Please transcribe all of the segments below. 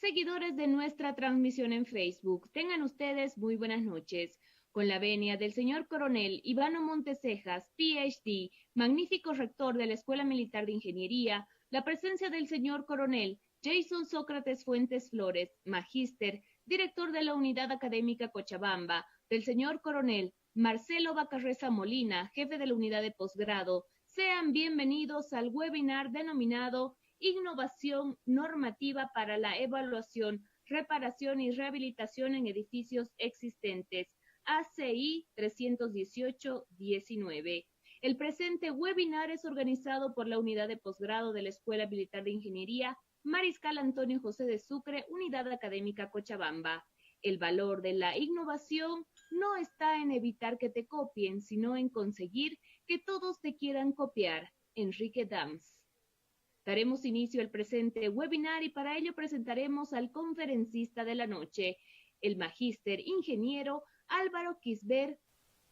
Seguidores de nuestra transmisión en Facebook, tengan ustedes muy buenas noches. Con la venia del señor coronel Ivano Montecejas, PhD, magnífico rector de la Escuela Militar de Ingeniería, la presencia del señor coronel Jason Sócrates Fuentes Flores, magíster, director de la Unidad Académica Cochabamba, del señor coronel Marcelo Bacarreza Molina, jefe de la Unidad de Posgrado, sean bienvenidos al webinar denominado Innovación normativa para la evaluación, reparación y rehabilitación en edificios existentes, ACI 318-19. El presente webinar es organizado por la Unidad de Posgrado de la Escuela Militar de Ingeniería Mariscal Antonio José de Sucre, Unidad Académica Cochabamba. El valor de la innovación no está en evitar que te copien, sino en conseguir que todos te quieran copiar. Enrique Dams. Daremos inicio al presente webinar y para ello presentaremos al conferencista de la noche, el magíster ingeniero Álvaro Quisber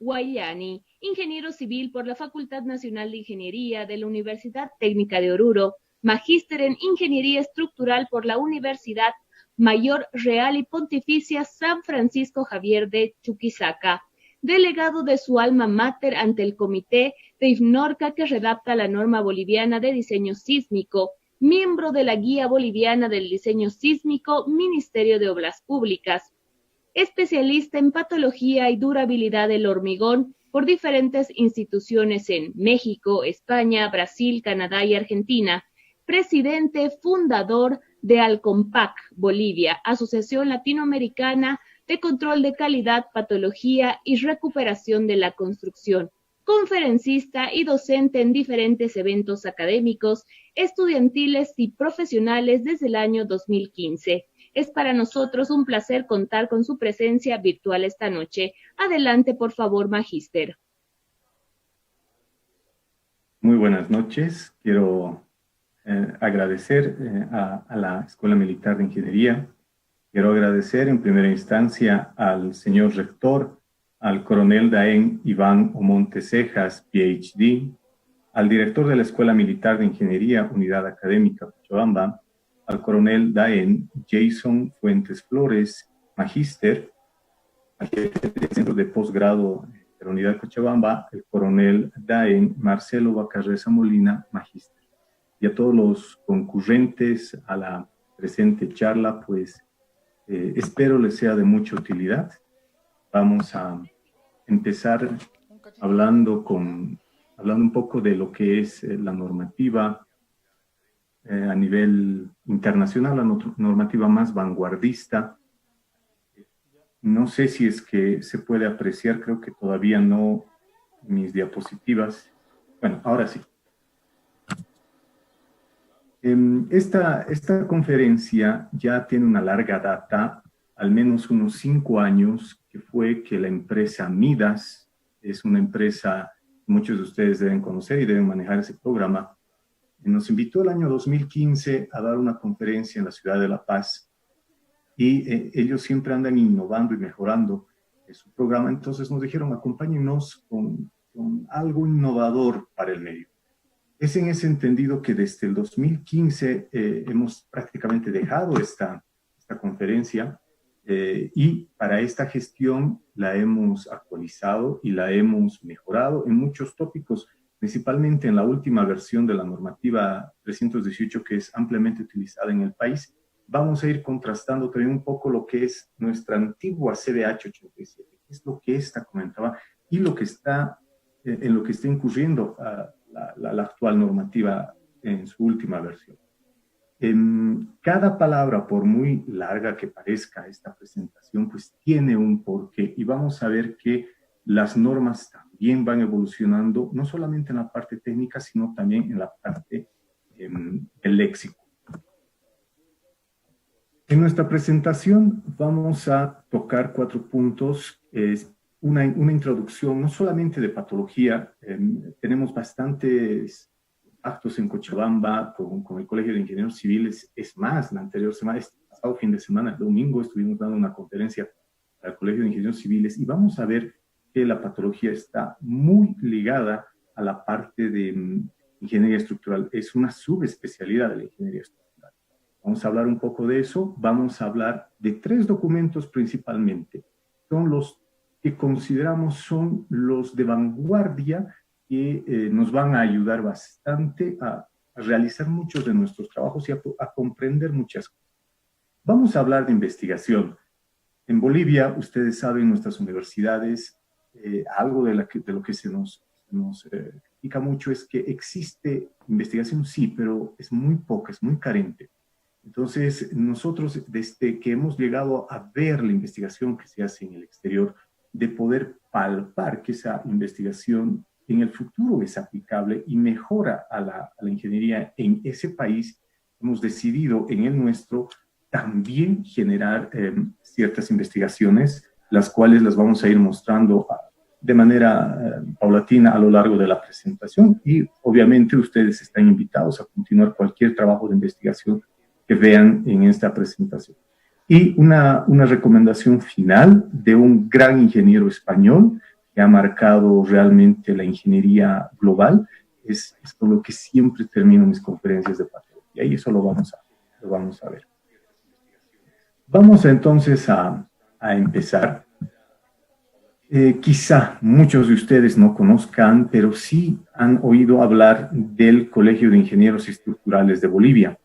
Guayani, ingeniero civil por la Facultad Nacional de Ingeniería de la Universidad Técnica de Oruro, magíster en Ingeniería Estructural por la Universidad Mayor Real y Pontificia San Francisco Javier de Chuquisaca, delegado de su alma mater ante el Comité de IFNORCA que redacta la norma boliviana de diseño sísmico, miembro de la Guía Boliviana del Diseño Sísmico, Ministerio de Obras Públicas, especialista en patología y durabilidad del hormigón por diferentes instituciones en México, España, Brasil, Canadá y Argentina, presidente fundador de Alcompac Bolivia, Asociación Latinoamericana de Control de Calidad, Patología y Recuperación de la Construcción, conferencista y docente en diferentes eventos académicos, estudiantiles y profesionales desde el año 2015. Es para nosotros un placer contar con su presencia virtual esta noche. Adelante, por favor, magíster. Muy buenas noches. Quiero agradecer a la Escuela Militar de Ingeniería. Quiero agradecer en primera instancia al señor rector, al coronel Daén Iván Montecejas, PhD, al director de la Escuela Militar de Ingeniería, Unidad Académica Cochabamba, al coronel Daén Jason Fuentes Flores, magíster, al jefe del Centro de Posgrado de la Unidad Cochabamba, el coronel Daén Marcelo Bacarreza Molina, magíster. Y a todos los concurrentes a la presente charla, pues, espero les sea de mucha utilidad. Vamos a empezar hablando un poco de lo que es la normativa a nivel internacional, la normativa más vanguardista. No sé si es que se puede apreciar, creo que todavía no mis diapositivas. Bueno, ahora sí. Esta conferencia ya tiene una larga data, al menos unos 5 años, que fue que la empresa Midas, es una empresa que muchos de ustedes deben conocer y deben manejar ese programa, nos invitó el año 2015 a dar una conferencia en la ciudad de La Paz y ellos siempre andan innovando y mejorando su programa, entonces nos dijeron acompáñennos con algo innovador para el medio. Es en ese entendido que desde el 2015 hemos prácticamente dejado esta conferencia y para esta gestión la hemos actualizado y la hemos mejorado en muchos tópicos, principalmente en la última versión de la normativa 318 que es ampliamente utilizada en el país. Vamos a ir contrastando también un poco lo que es nuestra antigua CDH 87, que es lo que esta comentaba y lo que está, en lo que está incurriendo la actual normativa en su última versión. Cada palabra, por muy larga que parezca esta presentación, pues tiene un porqué y vamos a ver que las normas también van evolucionando, no solamente en la parte técnica, sino también en la parte del léxico. En nuestra presentación vamos a tocar 4 puntos una introducción, no solamente de patología, tenemos bastantes actos en Cochabamba con el Colegio de Ingenieros Civiles. Es más, la anterior semana, este pasado fin de semana, el domingo, estuvimos dando una conferencia al Colegio de Ingenieros Civiles y vamos a ver que la patología está muy ligada a la parte de ingeniería estructural. Es una subespecialidad de la ingeniería estructural. Vamos a hablar un poco de eso. Vamos a hablar de 3 documentos principalmente. Son los que consideramos son los de vanguardia que nos van a ayudar bastante a realizar muchos de nuestros trabajos y a comprender muchas cosas. Vamos a hablar de investigación. En Bolivia, ustedes saben, nuestras universidades, algo de lo que se nos critica mucho es que existe investigación, sí, pero es muy poca, es muy carente. Entonces, nosotros, desde que hemos llegado a ver la investigación que se hace en el exterior, de poder palpar que esa investigación en el futuro es aplicable y mejora a la ingeniería en ese país, hemos decidido en el nuestro también generar ciertas investigaciones, las cuales las vamos a ir mostrando de manera paulatina a lo largo de la presentación y obviamente ustedes están invitados a continuar cualquier trabajo de investigación que vean en esta presentación. Y una recomendación final de un gran ingeniero español que ha marcado realmente la ingeniería global, es con lo que siempre termino mis conferencias de patología y eso lo vamos a ver. Vamos entonces a empezar. Quizá muchos de ustedes no conozcan, pero sí han oído hablar del Colegio de Ingenieros Estructurales de Bolivia.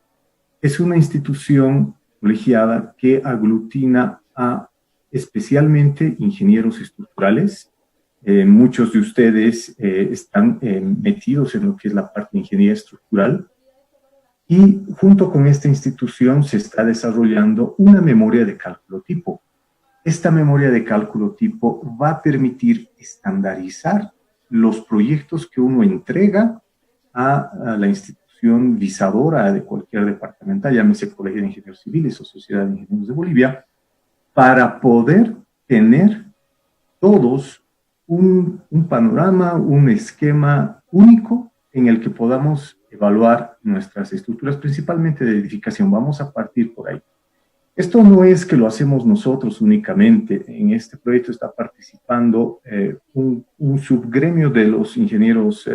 Es una institución colegiada que aglutina a especialmente ingenieros estructurales. Muchos de ustedes están metidos en lo que es la parte de ingeniería estructural. Y junto con esta institución se está desarrollando una memoria de cálculo tipo. Esta memoria de cálculo tipo va a permitir estandarizar los proyectos que uno entrega a la institución visadora de cualquier departamental, llámese Colegio de Ingenieros Civiles o Sociedad de Ingenieros de Bolivia, para poder tener todos un panorama, un esquema único en el que podamos evaluar nuestras estructuras, principalmente de edificación. Vamos a partir por ahí. Esto no es que lo hacemos nosotros únicamente. En este proyecto está participando un subgremio de los ingenieros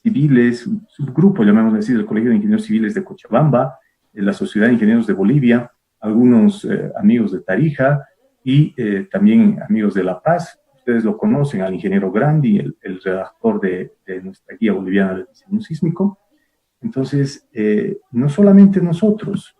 civiles, un subgrupo, llamémoslo así, del Colegio de Ingenieros Civiles de Cochabamba, de la Sociedad de Ingenieros de Bolivia, algunos amigos de Tarija y también amigos de La Paz. Ustedes lo conocen, al ingeniero Grandi, el redactor de nuestra guía boliviana de diseño sísmico. Entonces, no solamente nosotros,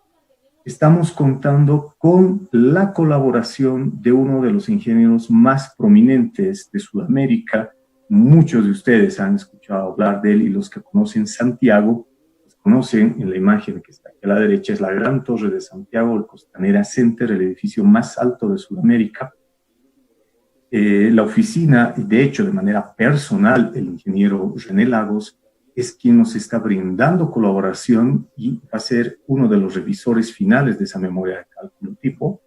estamos contando con la colaboración de uno de los ingenieros más prominentes de Sudamérica. Muchos de ustedes han escuchado hablar de él y los que conocen Santiago, pues conocen en la imagen que está aquí a la derecha, es la gran torre de Santiago, el Costanera Center, el edificio más alto de Sudamérica. La oficina, de hecho, de manera personal, el ingeniero René Lagos, es quien nos está brindando colaboración y va a ser uno de los revisores finales de esa memoria de cálculo tipo.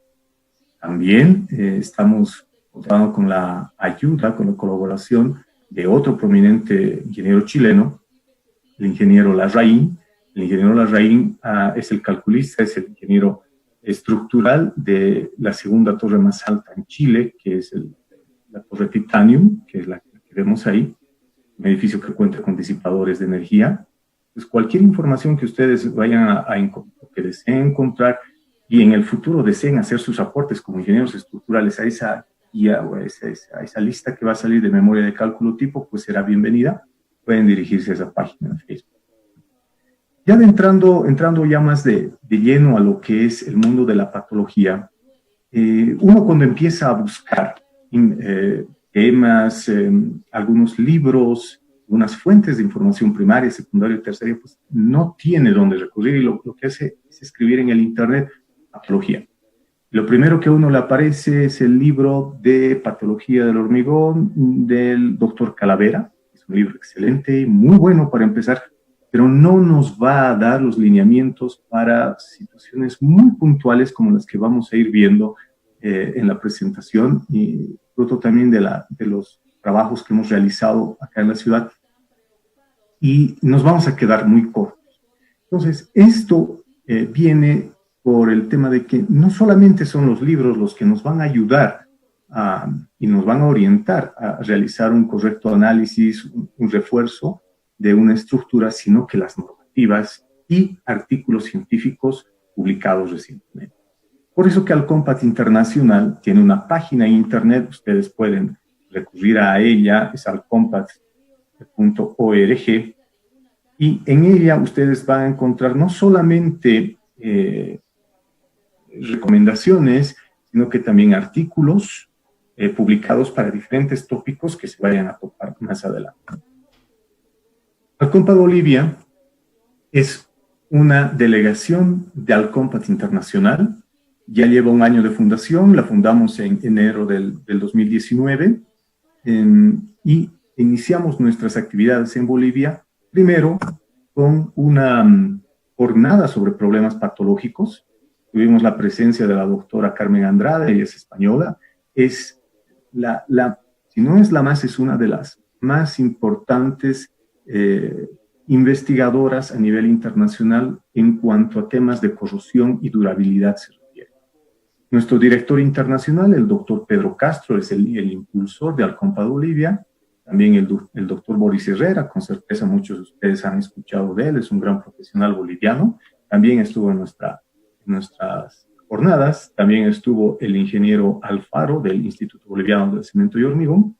También estamos contando con la ayuda, con la colaboración de otro prominente ingeniero chileno, el ingeniero Larraín. El ingeniero Larraín es el calculista, es el ingeniero estructural de la segunda torre más alta en Chile, que es la torre Titanium, que es la que vemos ahí, un edificio que cuenta con disipadores de energía. Pues cualquier información que ustedes vayan que deseen encontrar y en el futuro deseen hacer sus aportes como ingenieros estructurales a esa guía o a esa lista que va a salir de memoria de cálculo tipo, pues será bienvenida. Pueden dirigirse a esa página de Facebook. Ya entrando ya más de lleno a lo que es el mundo de la patología, uno cuando empieza a buscar temas, algunos libros, unas fuentes de información primaria, secundaria y terciaria, pues no tiene dónde recurrir y lo que hace es escribir en el internet patología. Lo primero que a uno le aparece es el libro de Patología del Hormigón del doctor Calavera. Es un libro excelente y muy bueno para empezar, pero no nos va a dar los lineamientos para situaciones muy puntuales como las que vamos a ir viendo en la presentación y fruto también de los trabajos que hemos realizado acá en la ciudad, y nos vamos a quedar muy cortos. Entonces, esto viene por el tema de que no solamente son los libros los que nos van a ayudar y nos van a orientar a realizar un correcto análisis, un refuerzo de una estructura, sino que las normativas y artículos científicos publicados recientemente. Por eso que Alcompat Internacional tiene una página en internet, ustedes pueden recurrir a ella, es alcompat.org, y en ella ustedes van a encontrar no solamente recomendaciones, sino que también artículos publicados para diferentes tópicos que se vayan a topar más adelante. Alcompat Bolivia es una delegación de Alcompat Internacional. Ya lleva un año de fundación, la fundamos en enero del 2019 y iniciamos nuestras actividades en Bolivia, primero con una jornada sobre problemas patológicos. Tuvimos la presencia de la doctora Carmen Andrade, ella es española, es si no es la más, es una de las más importantes investigadoras a nivel internacional en cuanto a temas de corrosión y durabilidad se refiere. Nuestro director internacional, el doctor Pedro Castro, es el impulsor de Alcompat Bolivia. También el doctor Boris Herrera, con certeza muchos de ustedes han escuchado de él, es un gran profesional boliviano. También estuvo en nuestras jornadas. También estuvo el ingeniero Alfaro del Instituto Boliviano de Cemento y Hormigón.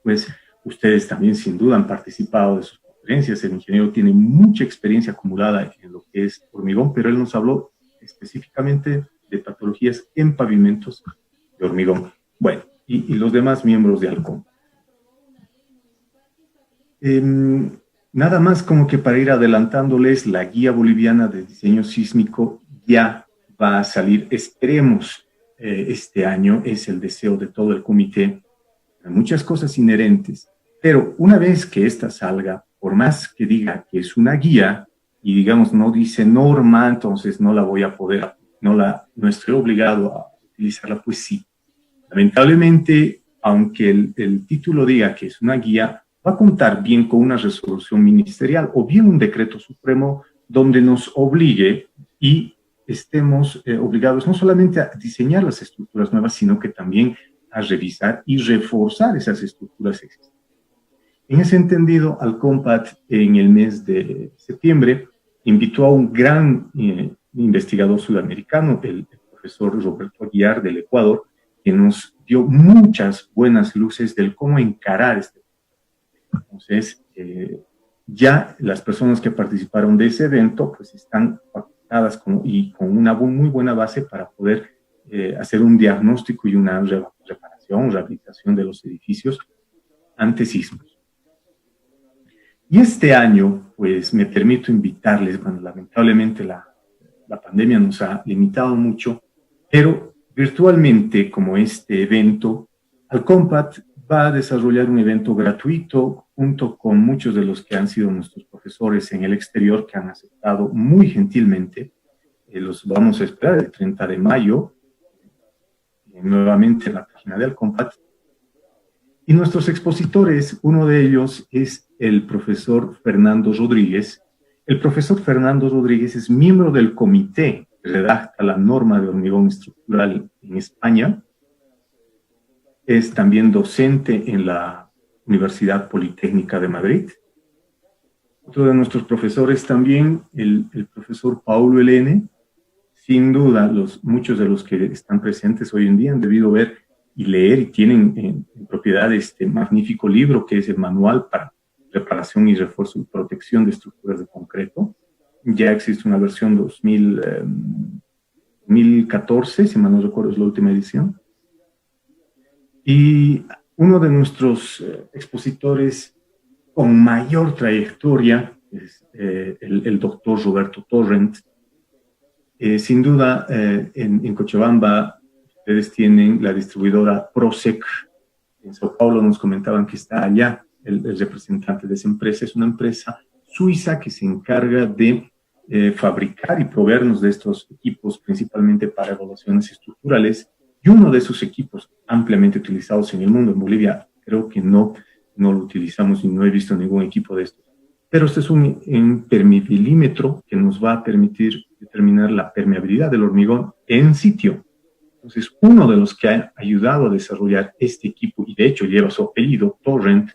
Pues ustedes también sin duda han participado de sus conferencias. El ingeniero tiene mucha experiencia acumulada en lo que es hormigón, pero él nos habló específicamente de patologías en pavimentos de hormigón. Bueno, y los demás miembros de Alcompat. Nada más como que para ir adelantándoles, la guía boliviana de diseño sísmico ya va a salir, esperemos este año, es el deseo de todo el comité. Hay muchas cosas inherentes, pero una vez que esta salga, por más que diga que es una guía y digamos no dice norma, entonces no la voy a poder, no estoy obligado a utilizarla, pues sí. Lamentablemente, aunque el título diga que es una guía, va a contar bien con una resolución ministerial o bien un decreto supremo donde nos obligue y estemos obligados no solamente a diseñar las estructuras nuevas, sino que también a revisar y reforzar esas estructuras existentes. En ese entendido, Alcompat en el mes de septiembre invitó a un gran investigador sudamericano, el profesor Roberto Aguiar del Ecuador, que nos dio muchas buenas luces del cómo encarar este. Entonces, ya las personas que participaron de ese evento pues están facultadas y con una muy buena base para poder hacer un diagnóstico y una reparación, rehabilitación de los edificios ante sismos. Y este año, pues me permito invitarles, bueno, lamentablemente la pandemia nos ha limitado mucho, pero virtualmente como este evento, Alcompat va a desarrollar un evento gratuito junto con muchos de los que han sido nuestros profesores en el exterior que han aceptado muy gentilmente. Los vamos a esperar el 30 de mayo, nuevamente en la página de Alcompat. Y nuestros expositores, uno de ellos es el profesor Fernando Rodríguez. El profesor Fernando Rodríguez es miembro del comité que redacta la norma de hormigón estructural en España. Es también docente en la Universidad Politécnica de Madrid. Otro de nuestros profesores también, el profesor Paulo Elene. Sin duda, muchos de los que están presentes hoy en día han debido ver y leer y tienen en propiedad este magnífico libro que es el Manual para Reparación y Refuerzo y Protección de Estructuras de Concreto. Ya existe una versión 2014, si mal no recuerdo, es la última edición. Y uno de nuestros expositores con mayor trayectoria es el doctor Roberto Torrent. Sin duda, en Cochabamba, ustedes tienen la distribuidora Prosec. En Sao Paulo nos comentaban que está allá el representante de esa empresa. Es una empresa suiza que se encarga de fabricar y proveernos de estos equipos, principalmente para evaluaciones estructurales. Y uno de esos equipos ampliamente utilizados en el mundo, en Bolivia, creo que no lo utilizamos y no he visto ningún equipo de estos. Pero este es un impermeabilimétro que nos va a permitir determinar la permeabilidad del hormigón en sitio. Entonces, uno de los que ha ayudado a desarrollar este equipo, y de hecho lleva su apellido, Torrent,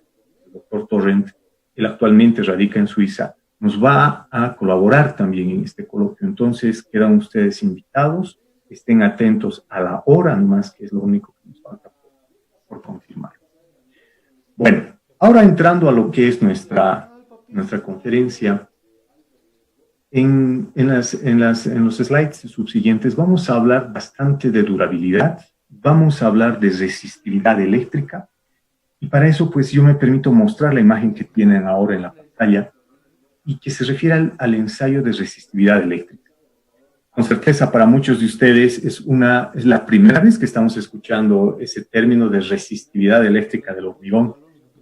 el doctor Torrent, él actualmente radica en Suiza, nos va a colaborar también en este coloquio. Entonces, quedan ustedes invitados, estén atentos a la hora nomás, que es lo único que nos falta por confirmar. Bueno, ahora entrando a lo que es nuestra conferencia, en los slides subsiguientes vamos a hablar bastante de durabilidad, vamos a hablar de resistividad eléctrica, y para eso pues yo me permito mostrar la imagen que tienen ahora en la pantalla y que se refiere al ensayo de resistividad eléctrica. Con certeza para muchos de ustedes es la primera vez que estamos escuchando ese término de resistividad eléctrica del hormigón.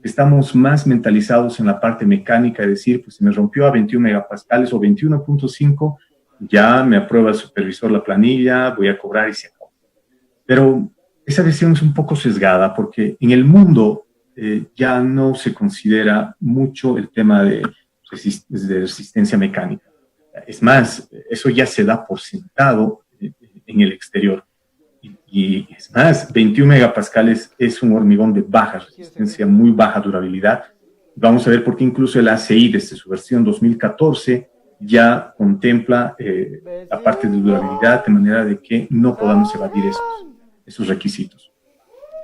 Estamos más mentalizados en la parte mecánica, de decir, pues si me rompió a 21 megapascales o 21.5, ya me aprueba el supervisor la planilla, voy a cobrar y se acabó. Pero esa visión es un poco sesgada porque en el mundo ya no se considera mucho el tema de resistencia mecánica. Es más, eso ya se da por sentado en el exterior. Y es más, 21 megapascales es un hormigón de baja resistencia, muy baja durabilidad. Vamos a ver por qué incluso el ACI, desde su versión 2014, ya contempla la parte de durabilidad de manera de que no podamos evadir esos requisitos.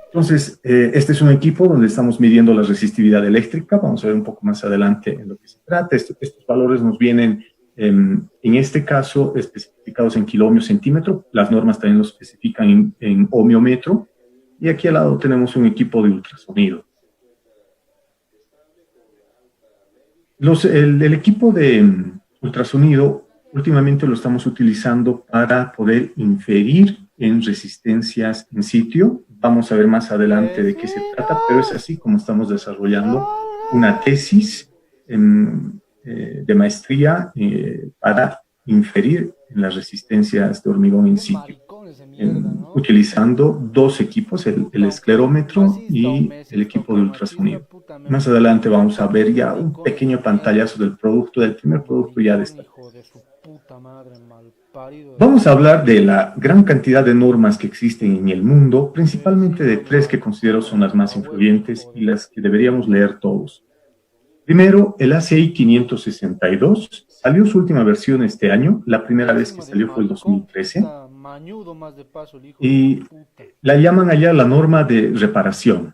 Entonces, este es un equipo donde estamos midiendo la resistividad eléctrica. Vamos a ver un poco más adelante en lo que se trata. Estos valores nos vienen, en este caso, especificados en kiloohmio centímetro. Las normas también los especifican en ohmiómetro. Y aquí al lado tenemos un equipo de ultrasonido. El equipo de ultrasonido últimamente lo estamos utilizando para poder inferir en resistencias in sitio. Vamos a ver más adelante de qué se trata, pero es así como estamos desarrollando una tesis de maestría para inferir en las resistencias de hormigón in sitio, utilizando dos equipos, el esclerómetro y el equipo de ultrasonido. Más adelante vamos a ver ya un pequeño pantallazo del primer producto ya de esta tesis. Vamos a hablar de la gran cantidad de normas que existen en el mundo, principalmente de tres que considero son las más influyentes y las que deberíamos leer todos. Primero, el ACI 562, salió su última versión este año, la primera vez que salió fue el 2013, y la llaman allá la norma de reparación.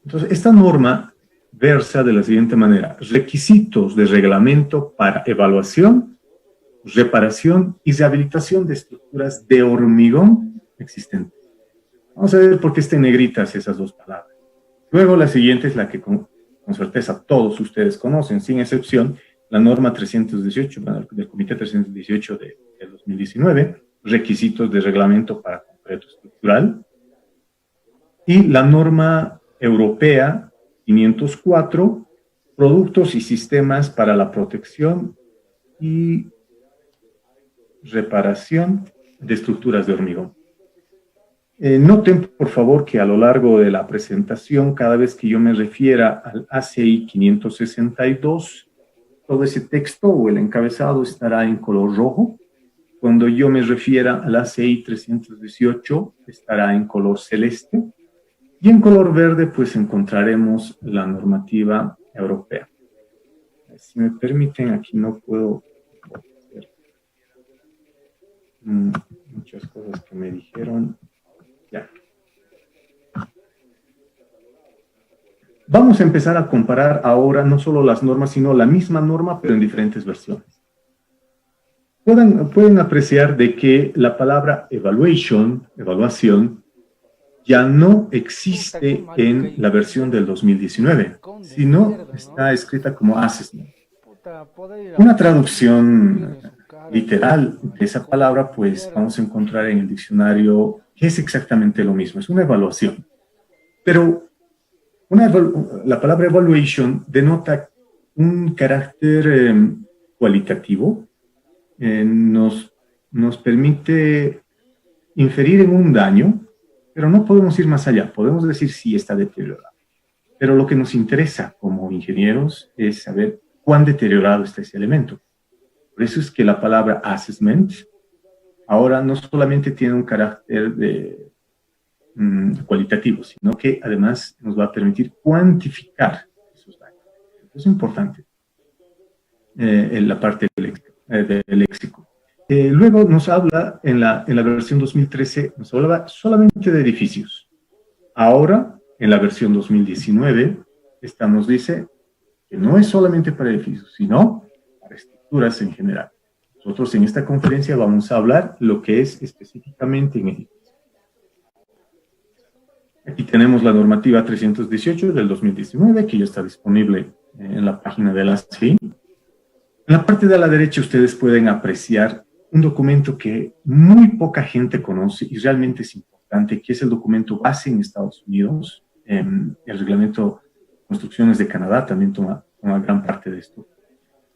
Entonces, esta norma versa de la siguiente manera: requisitos de reglamento para evaluación, reparación y rehabilitación de estructuras de hormigón existentes. Vamos a ver por qué está en negritas esas dos palabras. Luego la siguiente es la que con certeza todos ustedes conocen, sin excepción, la norma 318 del Comité 318 de 2019, requisitos de reglamento para concreto estructural, y la norma europea 504, productos y sistemas para la protección y reparación de estructuras de hormigón. Noten, por favor, que a lo largo de la presentación, cada vez que yo me refiera al ACI 562, todo ese texto o el encabezado estará en color rojo. Cuando yo me refiera al ACI 318, estará en color celeste. Y en color verde, pues encontraremos la normativa europea. Si me permiten, aquí no puedo hacer muchas cosas que me dijeron. Ya. Vamos a empezar a comparar ahora no solo las normas, sino la misma norma, pero en diferentes versiones. Pueden apreciar de que la palabra evaluación, ya no existe en la versión del 2019, sino está escrita como assessment. Una traducción literal de esa palabra, pues vamos a encontrar en el diccionario que es exactamente lo mismo, es una evaluación. Pero la palabra evaluation denota un carácter cualitativo, nos permite inferir en un daño pero no podemos ir más allá. Podemos decir sí está deteriorado. Pero lo que nos interesa como ingenieros es saber cuán deteriorado está ese elemento. Por eso es que la palabra assessment ahora no solamente tiene un carácter cualitativo, sino que además nos va a permitir cuantificar esos daños. Eso es importante en la parte del léxico. Luego nos habla, en la versión 2013, nos hablaba solamente de edificios. Ahora, en la versión 2019, esta nos dice que no es solamente para edificios, sino para estructuras en general. Nosotros en esta conferencia vamos a hablar lo que es específicamente en edificios. Aquí tenemos la normativa 318 del 2019, que ya está disponible en la página de la ASFI. En la parte de la derecha ustedes pueden apreciar un documento que muy poca gente conoce y realmente es importante, que es el documento base en Estados Unidos. El reglamento de construcciones de Canadá también toma gran parte de esto.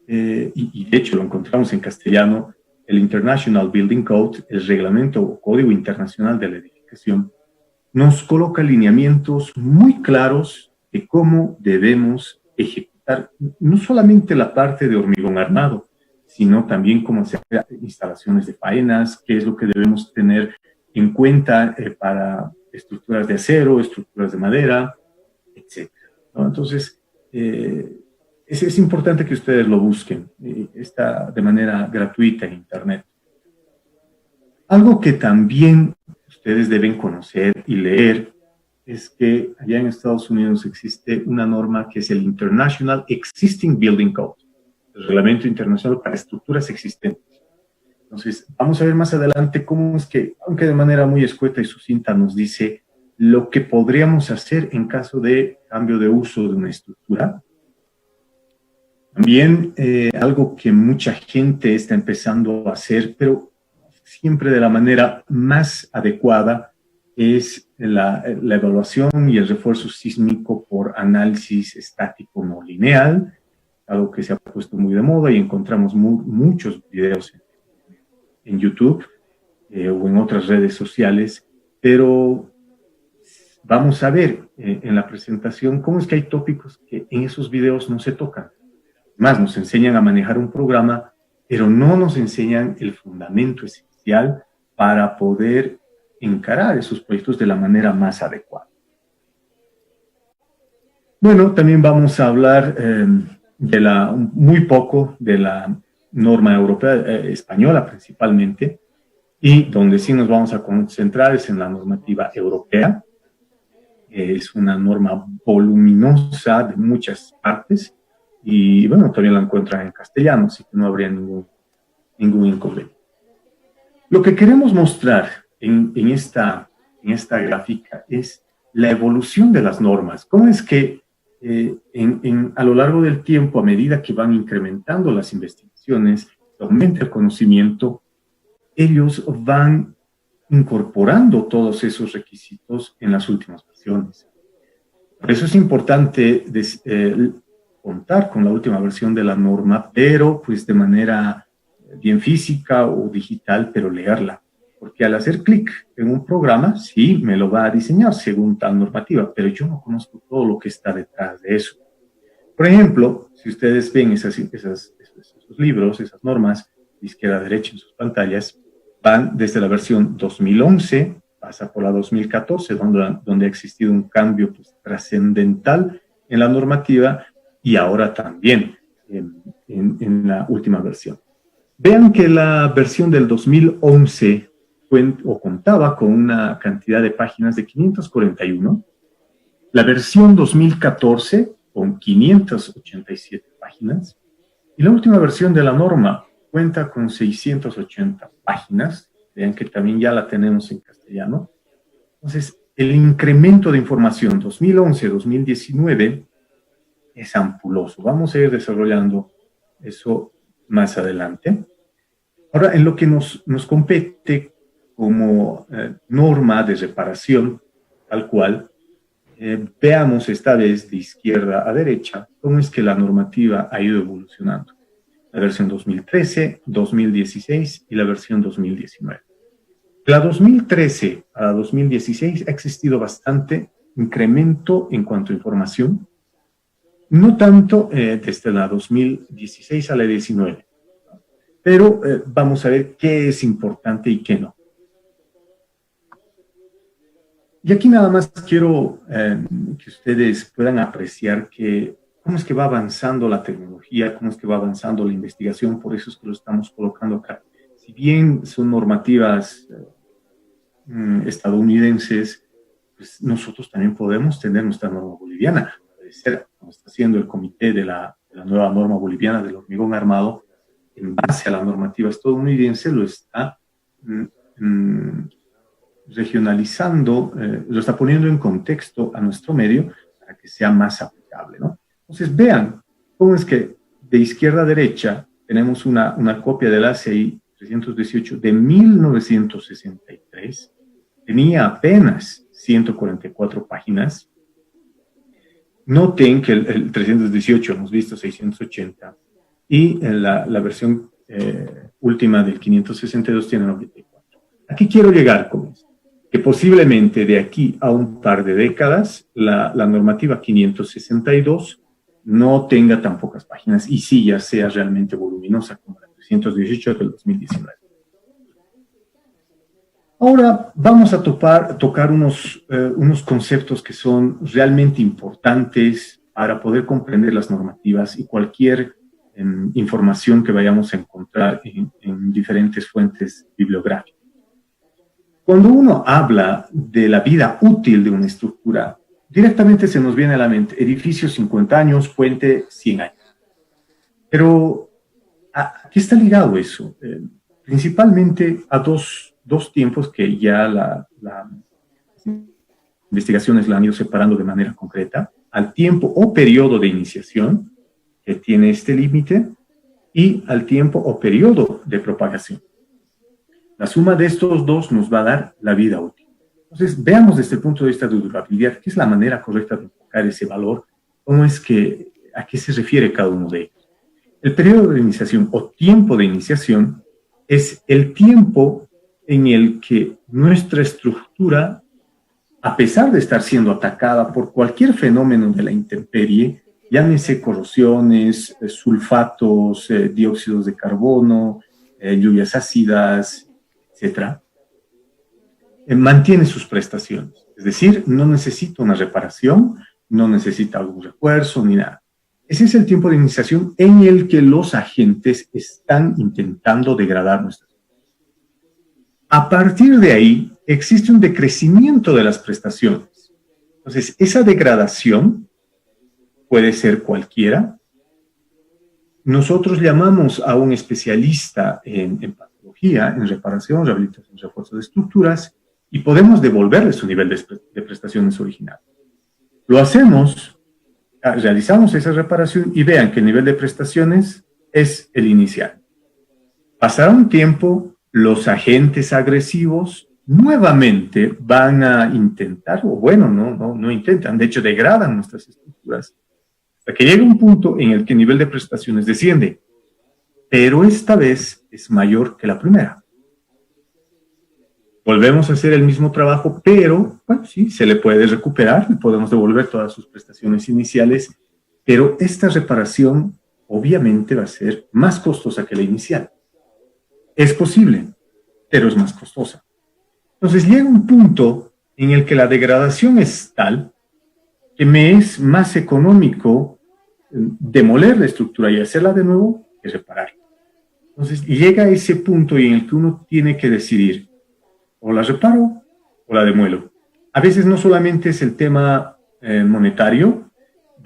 Y de hecho lo encontramos en castellano, el International Building Code, el reglamento o código internacional de la edificación, nos coloca lineamientos muy claros de cómo debemos ejecutar no solamente la parte de hormigón armado, sino también cómo hacer instalaciones de faenas, qué es lo que debemos tener en cuenta para estructuras de acero, estructuras de madera, etc. ¿No? Entonces, es importante que ustedes lo busquen, está de manera gratuita en Internet. Algo que también ustedes deben conocer y leer es que allá en Estados Unidos existe una norma que es el International Existing Building Code, el reglamento internacional para estructuras existentes. Entonces, vamos a ver más adelante cómo es que, aunque de manera muy escueta y sucinta, nos dice lo que podríamos hacer en caso de cambio de uso de una estructura. También algo que mucha gente está empezando a hacer, pero siempre de la manera más adecuada, es la evaluación y el refuerzo sísmico por análisis estático no lineal, algo que se ha puesto muy de moda y encontramos muchos videos en YouTube o en otras redes sociales, pero vamos a ver en la presentación cómo es que hay tópicos que en esos videos no se tocan. Más nos enseñan a manejar un programa, pero no nos enseñan el fundamento esencial para poder encarar esos proyectos de la manera más adecuada. Bueno, también vamos a hablar muy poco de la norma europea, española principalmente, y donde sí nos vamos a concentrar es en la normativa europea. Es una norma voluminosa de muchas partes, y bueno, también la encuentran en castellano, así que no habría ningún inconveniente. Lo que queremos mostrar en esta gráfica es la evolución de las normas. ¿Cómo es que a lo largo del tiempo, a medida que van incrementando las investigaciones, aumenta el conocimiento, ellos van incorporando todos esos requisitos en las últimas versiones? Por eso es importante contar con la última versión de la norma, pero pues de manera bien física o digital, pero leerla. Porque al hacer clic en un programa, sí, me lo va a diseñar según tal normativa, pero yo no conozco todo lo que está detrás de eso. Por ejemplo, si ustedes ven esos libros, esas normas, de izquierda a derecha en sus pantallas, van desde la versión 2011, pasa por la 2014, donde ha existido un cambio pues, trascendental en la normativa, y ahora también en la última versión. Vean que la versión del 2011 contaba con una cantidad de páginas de 541, la versión 2014 con 587 páginas, y la última versión de la norma cuenta con 680 páginas. Vean que también ya la tenemos en castellano. Entonces, el incremento de información 2011-2019 es ampuloso. Vamos a ir desarrollando eso más adelante. Ahora, en lo que nos compete como norma de reparación, tal cual, veamos esta vez de izquierda a derecha cómo es que la normativa ha ido evolucionando. La versión 2013, 2016 y la versión 2019. De la 2013 a la 2016 ha existido bastante incremento en cuanto a información, no tanto desde la 2016 a la 19, pero vamos a ver qué es importante y qué no. Y aquí nada más quiero que ustedes puedan apreciar cómo es que va avanzando la tecnología, cómo es que va avanzando la investigación, por eso es que lo estamos colocando acá. Si bien son normativas estadounidenses, pues nosotros también podemos tener nuestra norma boliviana. Puede ser, como está haciendo el comité de la nueva norma boliviana del hormigón armado, en base a la normativa estadounidense, lo está regionalizando, lo está poniendo en contexto a nuestro medio para que sea más aplicable, ¿no? Entonces, vean cómo es que de izquierda a derecha tenemos una copia del ACI 318 de 1963, tenía apenas 144 páginas. Noten que el 318 hemos visto 680 y la versión última del 562 tiene 94. Aquí quiero llegar con esto, que posiblemente de aquí a un par de décadas la normativa 562 no tenga tan pocas páginas y sí ya sea realmente voluminosa como la 318 del 2019. Ahora vamos a tocar unos conceptos que son realmente importantes para poder comprender las normativas y cualquier información que vayamos a encontrar en diferentes fuentes bibliográficas. Cuando uno habla de la vida útil de una estructura, directamente se nos viene a la mente edificio 50 años, puente 100 años. Pero, ¿a qué está ligado eso? Principalmente a dos tiempos que ya las investigaciones la han ido separando de manera concreta, al tiempo o periodo de iniciación, que tiene este límite, y al tiempo o periodo de propagación. La suma de estos dos nos va a dar la vida útil. Entonces, veamos desde el punto de vista de durabilidad, qué es la manera correcta de enfocar ese valor, a qué se refiere cada uno de ellos. El periodo de iniciación o tiempo de iniciación es el tiempo en el que nuestra estructura, a pesar de estar siendo atacada por cualquier fenómeno de la intemperie, llámese corrosiones, sulfatos, dióxidos de carbono, lluvias ácidas, etc., mantiene sus prestaciones. Es decir, no necesita una reparación, no necesita algún refuerzo ni nada. Ese es el tiempo de iniciación en el que los agentes están intentando degradar nuestras vidas. A partir de ahí, existe un decrecimiento de las prestaciones. Entonces, esa degradación puede ser cualquiera. Nosotros llamamos a un especialista en patología, en reparación, rehabilitación, refuerzo de estructuras, y podemos devolverle su nivel de prestaciones original. Lo hacemos, realizamos esa reparación y vean que el nivel de prestaciones es el inicial. Pasará un tiempo, los agentes agresivos nuevamente van a intentar, o bueno, no intentan, de hecho degradan nuestras estructuras, hasta que llega un punto en el que el nivel de prestaciones desciende, pero esta vez es mayor que la primera. Volvemos a hacer el mismo trabajo, pero bueno, sí, se le puede recuperar y podemos devolver todas sus prestaciones iniciales, pero esta reparación obviamente va a ser más costosa que la inicial. Es posible, pero es más costosa. Entonces llega un punto en el que la degradación es tal que me es más económico demoler la estructura y hacerla de nuevo que repararla. Entonces llega a ese punto en el que uno tiene que decidir, o la reparo o la demuelo. A veces no solamente es el tema monetario,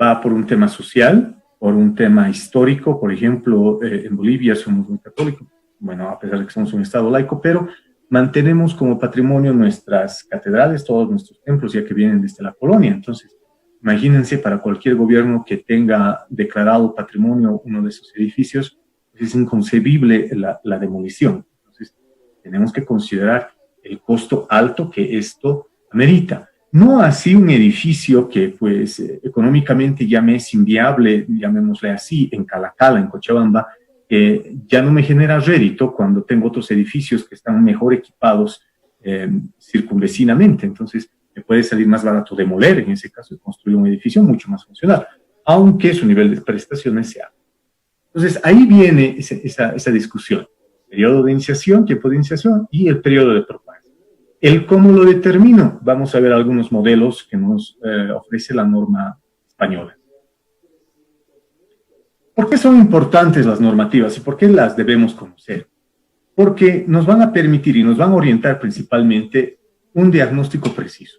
va por un tema social, por un tema histórico. Por ejemplo, en Bolivia somos muy católicos, bueno, a pesar de que somos un estado laico, pero mantenemos como patrimonio nuestras catedrales, todos nuestros templos, ya que vienen desde la colonia. Entonces, imagínense, para cualquier gobierno que tenga declarado patrimonio uno de esos edificios, es inconcebible la demolición. Entonces, tenemos que considerar el costo alto que esto amerita. No así un edificio que, pues, económicamente ya me es inviable, llamémosle así, en Calacala, en Cochabamba, ya no me genera rédito cuando tengo otros edificios que están mejor equipados circunvecinamente. Entonces, le puede salir más barato demoler, en ese caso, y construir un edificio mucho más funcional, aunque su nivel de prestaciones sea. Entonces, ahí viene esa discusión. Periodo de iniciación, tiempo de iniciación y el periodo de propagación. El cómo lo determino, vamos a ver algunos modelos que nos ofrece la norma española. ¿Por qué son importantes las normativas y por qué las debemos conocer? Porque nos van a permitir y nos van a orientar principalmente un diagnóstico preciso.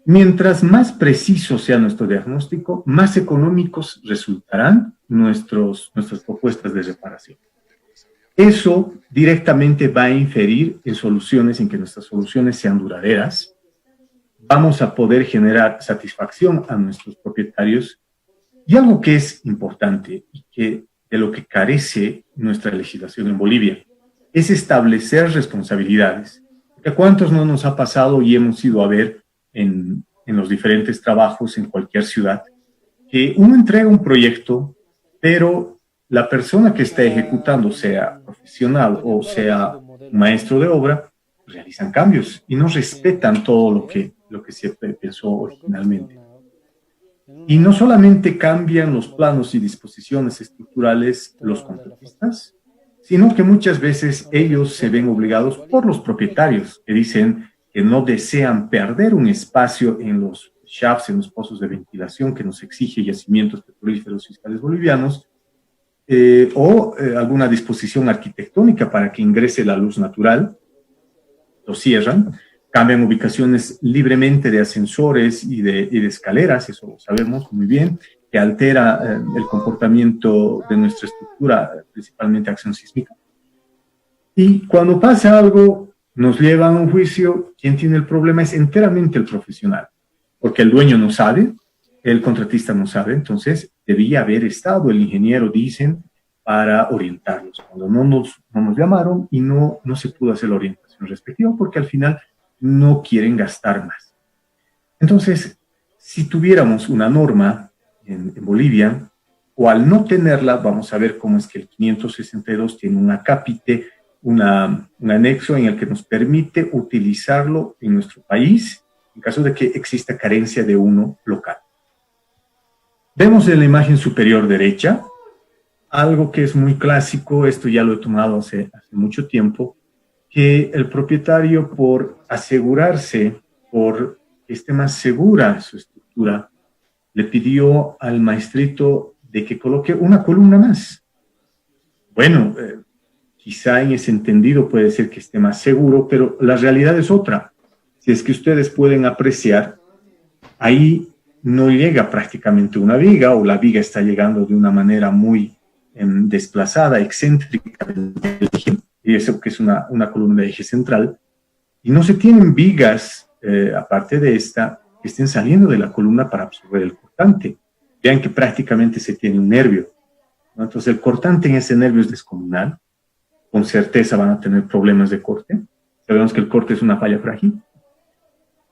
Mientras más preciso sea nuestro diagnóstico, más económicos resultarán nuestras propuestas de reparación. Eso directamente va a inferir en soluciones, en que nuestras soluciones sean duraderas. Vamos a poder generar satisfacción a nuestros propietarios. Y algo que es importante y que de lo que carece nuestra legislación en Bolivia es establecer responsabilidades. ¿A cuántos no nos ha pasado y hemos ido a ver en los diferentes trabajos en cualquier ciudad que uno entrega un proyecto, pero la persona que está ejecutando, sea profesional o sea maestro de obra, realizan cambios y no respetan todo lo que se pensó originalmente? Y no solamente cambian los planos y disposiciones estructurales los contratistas, sino que muchas veces ellos se ven obligados por los propietarios que dicen que no desean perder un espacio en los shafts, en los pozos de ventilación que nos exige Yacimientos Petrolíferos Fiscales Bolivianos, o alguna disposición arquitectónica para que ingrese la luz natural, lo cierran. Cambian ubicaciones libremente de ascensores y de escaleras, eso lo sabemos muy bien, que altera el comportamiento de nuestra estructura, principalmente acción sísmica. Y cuando pasa algo, nos llevan a un juicio. Quien tiene el problema es enteramente el profesional, porque el dueño no sabe, el contratista no sabe, entonces debía haber estado el ingeniero, dicen, para orientarlos. Cuando no nos llamaron y no se pudo hacer la orientación respectiva, porque al final no quieren gastar más. Entonces, si tuviéramos una norma en Bolivia, o al no tenerla, vamos a ver cómo es que el 562 tiene un acápite, un anexo en el que nos permite utilizarlo en nuestro país, en caso de que exista carencia de uno local. Vemos en la imagen superior derecha algo que es muy clásico, esto ya lo he tomado hace mucho tiempo, que el propietario, por asegurarse, por que esté más segura su estructura, le pidió al maestrito de que coloque una columna más. Bueno, quizá en ese entendido puede ser que esté más seguro, pero la realidad es otra. Si es que ustedes pueden apreciar, ahí no llega prácticamente una viga, o la viga está llegando de una manera muy desplazada, excéntrica del eje, y eso que es una columna de eje central, y no se tienen vigas, aparte de esta, que estén saliendo de la columna para absorber el cortante. Vean que prácticamente se tiene un nervio, ¿no? Entonces el cortante en ese nervio es descomunal, con certeza van a tener problemas de corte. Sabemos que el corte es una falla frágil.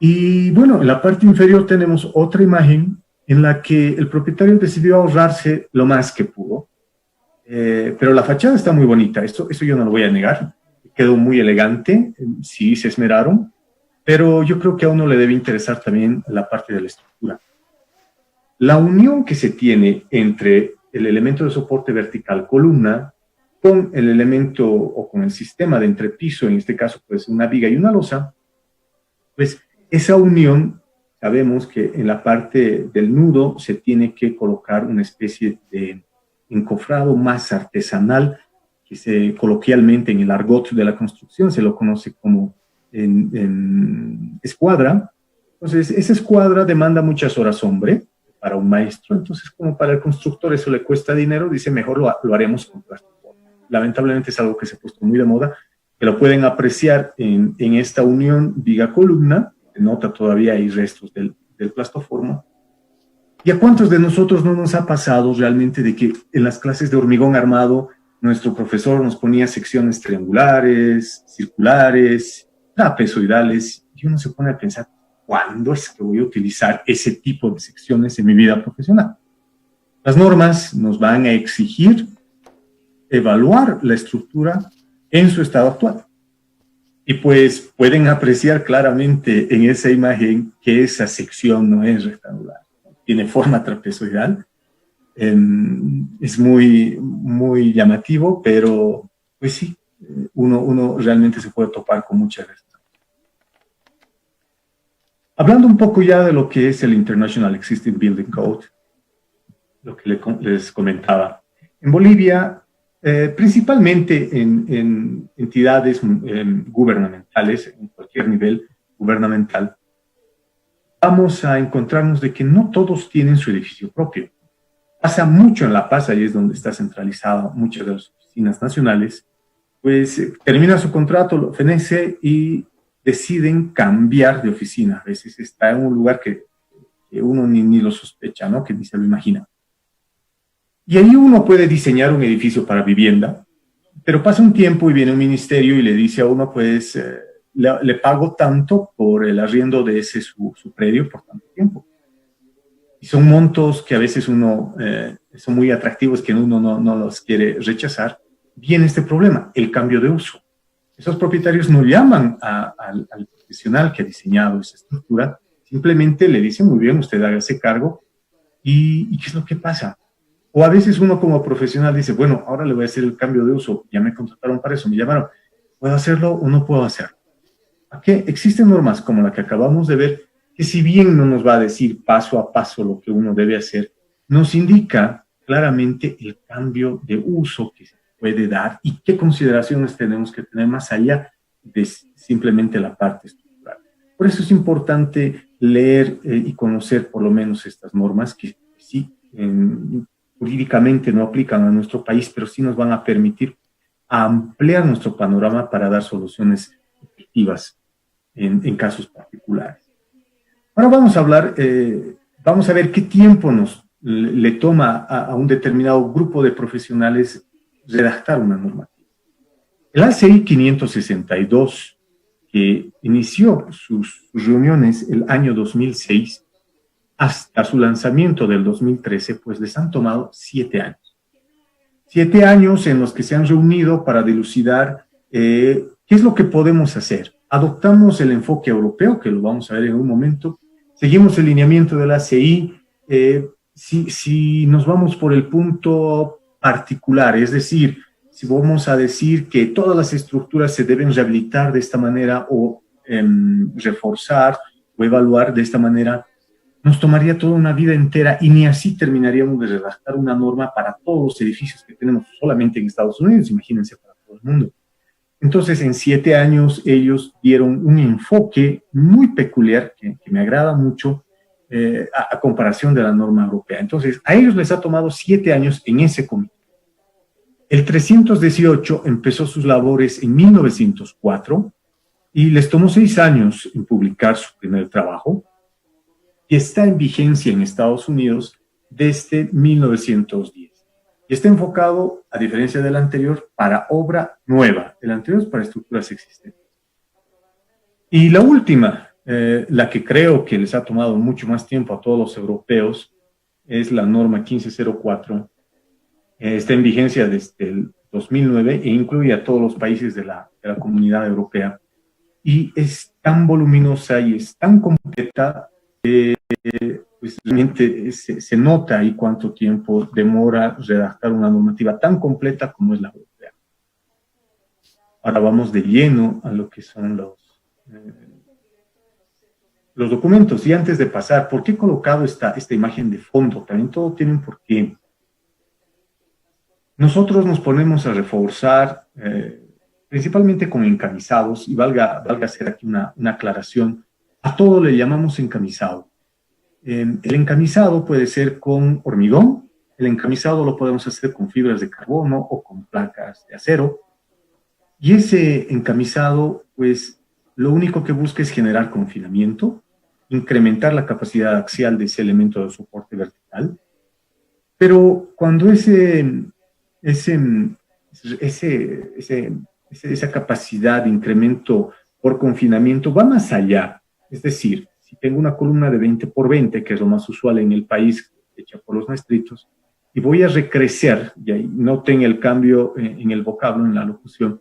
Y bueno, en la parte inferior tenemos otra imagen en la que el propietario decidió ahorrarse lo más que pudo, pero la fachada está muy bonita, eso yo no lo voy a negar, quedó muy elegante, sí se esmeraron, pero yo creo que a uno le debe interesar también la parte de la estructura. La unión que se tiene entre el elemento de soporte vertical columna con el elemento o con el sistema de entrepiso, en este caso pues una viga y una losa, pues esa unión, sabemos que en la parte del nudo se tiene que colocar una especie de encofrado más artesanal, que coloquialmente en el argot de la construcción se lo conoce como en escuadra. Entonces, esa escuadra demanda muchas horas hombre para un maestro, entonces como para el constructor eso le cuesta dinero, dice mejor lo haremos con plástico. Lamentablemente es algo que se ha puesto muy de moda, que lo pueden apreciar en esta unión viga-columna, se nota todavía hay restos del plastoformo. ¿Y a cuántos de nosotros no nos ha pasado realmente de que en las clases de hormigón armado nuestro profesor nos ponía secciones triangulares, circulares, trapezoidales, y uno se pone a pensar, ¿cuándo es que voy a utilizar ese tipo de secciones en mi vida profesional? Las normas nos van a exigir evaluar la estructura en su estado actual. Y pues pueden apreciar claramente en esa imagen que esa sección no es rectangular, tiene forma trapezoidal. Es muy, muy llamativo, pero pues sí, uno realmente se puede topar con muchas veces. Hablando un poco ya de lo que es el International Existing Building Code, lo que les comentaba. En Bolivia, principalmente en entidades gubernamentales, en cualquier nivel gubernamental, vamos a encontrarnos de que no todos tienen su edificio propio. Pasa mucho en La Paz, ahí es donde está centralizada muchas de las oficinas nacionales, pues termina su contrato, lo fenece y deciden cambiar de oficina. A veces está en un lugar que uno ni lo sospecha, ¿no? Que ni se lo imagina. Y ahí uno puede diseñar un edificio para vivienda, pero pasa un tiempo y viene un ministerio y le dice a uno, pues, le pago tanto por el arriendo de ese su predio por tanto tiempo. Y son montos que a veces uno, son muy atractivos, que uno no los quiere rechazar. Viene este problema, el cambio de uso. Esos propietarios no llaman al profesional que ha diseñado esa estructura, simplemente le dicen, muy bien, usted hágase cargo. ¿Y qué es lo que pasa? O a veces uno como profesional dice, bueno, ahora le voy a hacer el cambio de uso, ya me contrataron para eso, me llamaron, ¿puedo hacerlo o no puedo hacerlo? Aquí existen normas como la que acabamos de ver, que si bien no nos va a decir paso a paso lo que uno debe hacer, nos indica claramente el cambio de uso que se puede dar y qué consideraciones tenemos que tener más allá de simplemente la parte estructural. Por eso es importante leer y conocer por lo menos estas normas que sí jurídicamente no aplican a nuestro país, pero sí nos van a permitir ampliar nuestro panorama para dar soluciones efectivas en casos particulares. Ahora vamos a hablar, vamos a ver qué tiempo le toma a un determinado grupo de profesionales redactar una normativa. El ACI 562, que inició sus reuniones el año 2006, hasta su lanzamiento del 2013, pues les han tomado 7 años. 7 años en los que se han reunido para dilucidar qué es lo que podemos hacer. Adoptamos el enfoque europeo, que lo vamos a ver en un momento, seguimos el lineamiento del ACI, si nos vamos por el punto particular, es decir, si vamos a decir que todas las estructuras se deben rehabilitar de esta manera o reforzar o evaluar de esta manera, nos tomaría toda una vida entera y ni así terminaríamos de redactar una norma para todos los edificios que tenemos solamente en Estados Unidos, imagínense para todo el mundo. Entonces, en 7 años ellos dieron un enfoque muy peculiar que me agrada mucho a comparación de la norma europea. Entonces, a ellos les ha tomado 7 años en ese comité. El 318 empezó sus labores en 1904 y les tomó 6 años en publicar su primer trabajo, que está en vigencia en Estados Unidos desde 1910. Y está enfocado, a diferencia del anterior, para obra nueva. El anterior es para estructuras existentes. Y la última, la que creo que les ha tomado mucho más tiempo a todos los europeos, es la norma 1504. Está en vigencia desde el 2009 e incluye a todos los países de la Comunidad Europea. Y es tan voluminosa y es tan completa que pues realmente se nota ahí cuánto tiempo demora redactar una normativa tan completa como es la europea. Ahora vamos de lleno a lo que son los documentos. Y antes de pasar, ¿por qué he colocado esta imagen de fondo? También todo tiene un porqué. Nosotros nos ponemos a reforzar, principalmente con encamisados, y valga hacer aquí una aclaración, a todo le llamamos encamisado. El encamisado puede ser con hormigón, el encamisado lo podemos hacer con fibras de carbono o con placas de acero, y ese encamisado, pues, lo único que busca es generar confinamiento, incrementar la capacidad axial de ese elemento de soporte vertical, pero cuando esa capacidad de incremento por confinamiento va más allá, es decir, si tengo una columna de 20 por 20, que es lo más usual en el país, hecha por los maestritos, y voy a recrecer, y ahí noten el cambio en el vocablo, en la locución,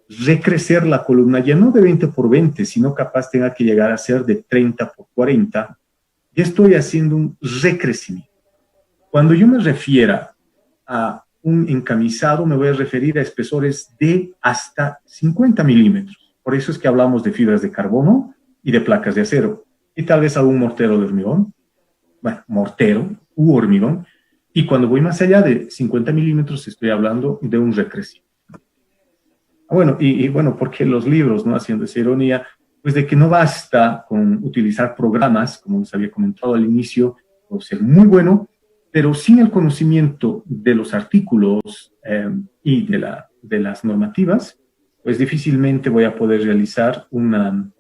recrecer la columna ya no de 20 por 20, sino capaz tenga que llegar a ser de 30 por 40, ya estoy haciendo un recrecimiento. Cuando yo me refiera a un encamisado, me voy a referir a espesores de hasta 50 milímetros. Por eso es que hablamos de fibras de carbono y de placas de acero. Y tal vez algún mortero de hormigón, bueno, mortero u hormigón. Y cuando voy más allá de 50 milímetros, estoy hablando de un recrecimiento. Bueno, y bueno, porque los libros, ¿no? Haciendo esa ironía, pues de que no basta con utilizar programas, como les había comentado al inicio, o ser muy bueno, pero sin el conocimiento de los artículos y de las normativas, pues difícilmente voy a poder realizar un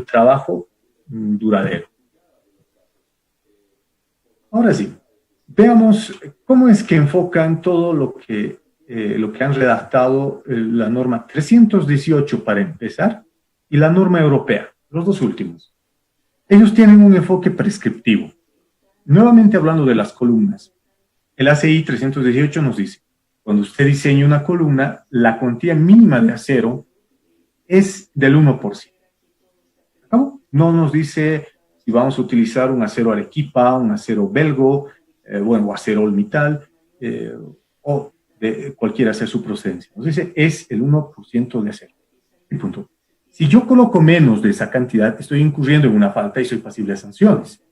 trabajo duradero. Ahora sí, veamos cómo es que enfocan todo lo que han redactado la norma 318 para empezar y la norma europea, los dos últimos. Ellos tienen un enfoque prescriptivo. Nuevamente hablando de las columnas, el ACI 318 nos dice, cuando usted diseña una columna, la cuantía mínima de acero es del 1%. ¿No? No nos dice si vamos a utilizar un acero Arequipa, un acero belgo, o acero Olmital, o de cualquiera sea su procedencia. Nos dice, es el 1% de acero. Y punto. Si yo coloco menos de esa cantidad, estoy incurriendo en una falta y soy pasible de sanciones.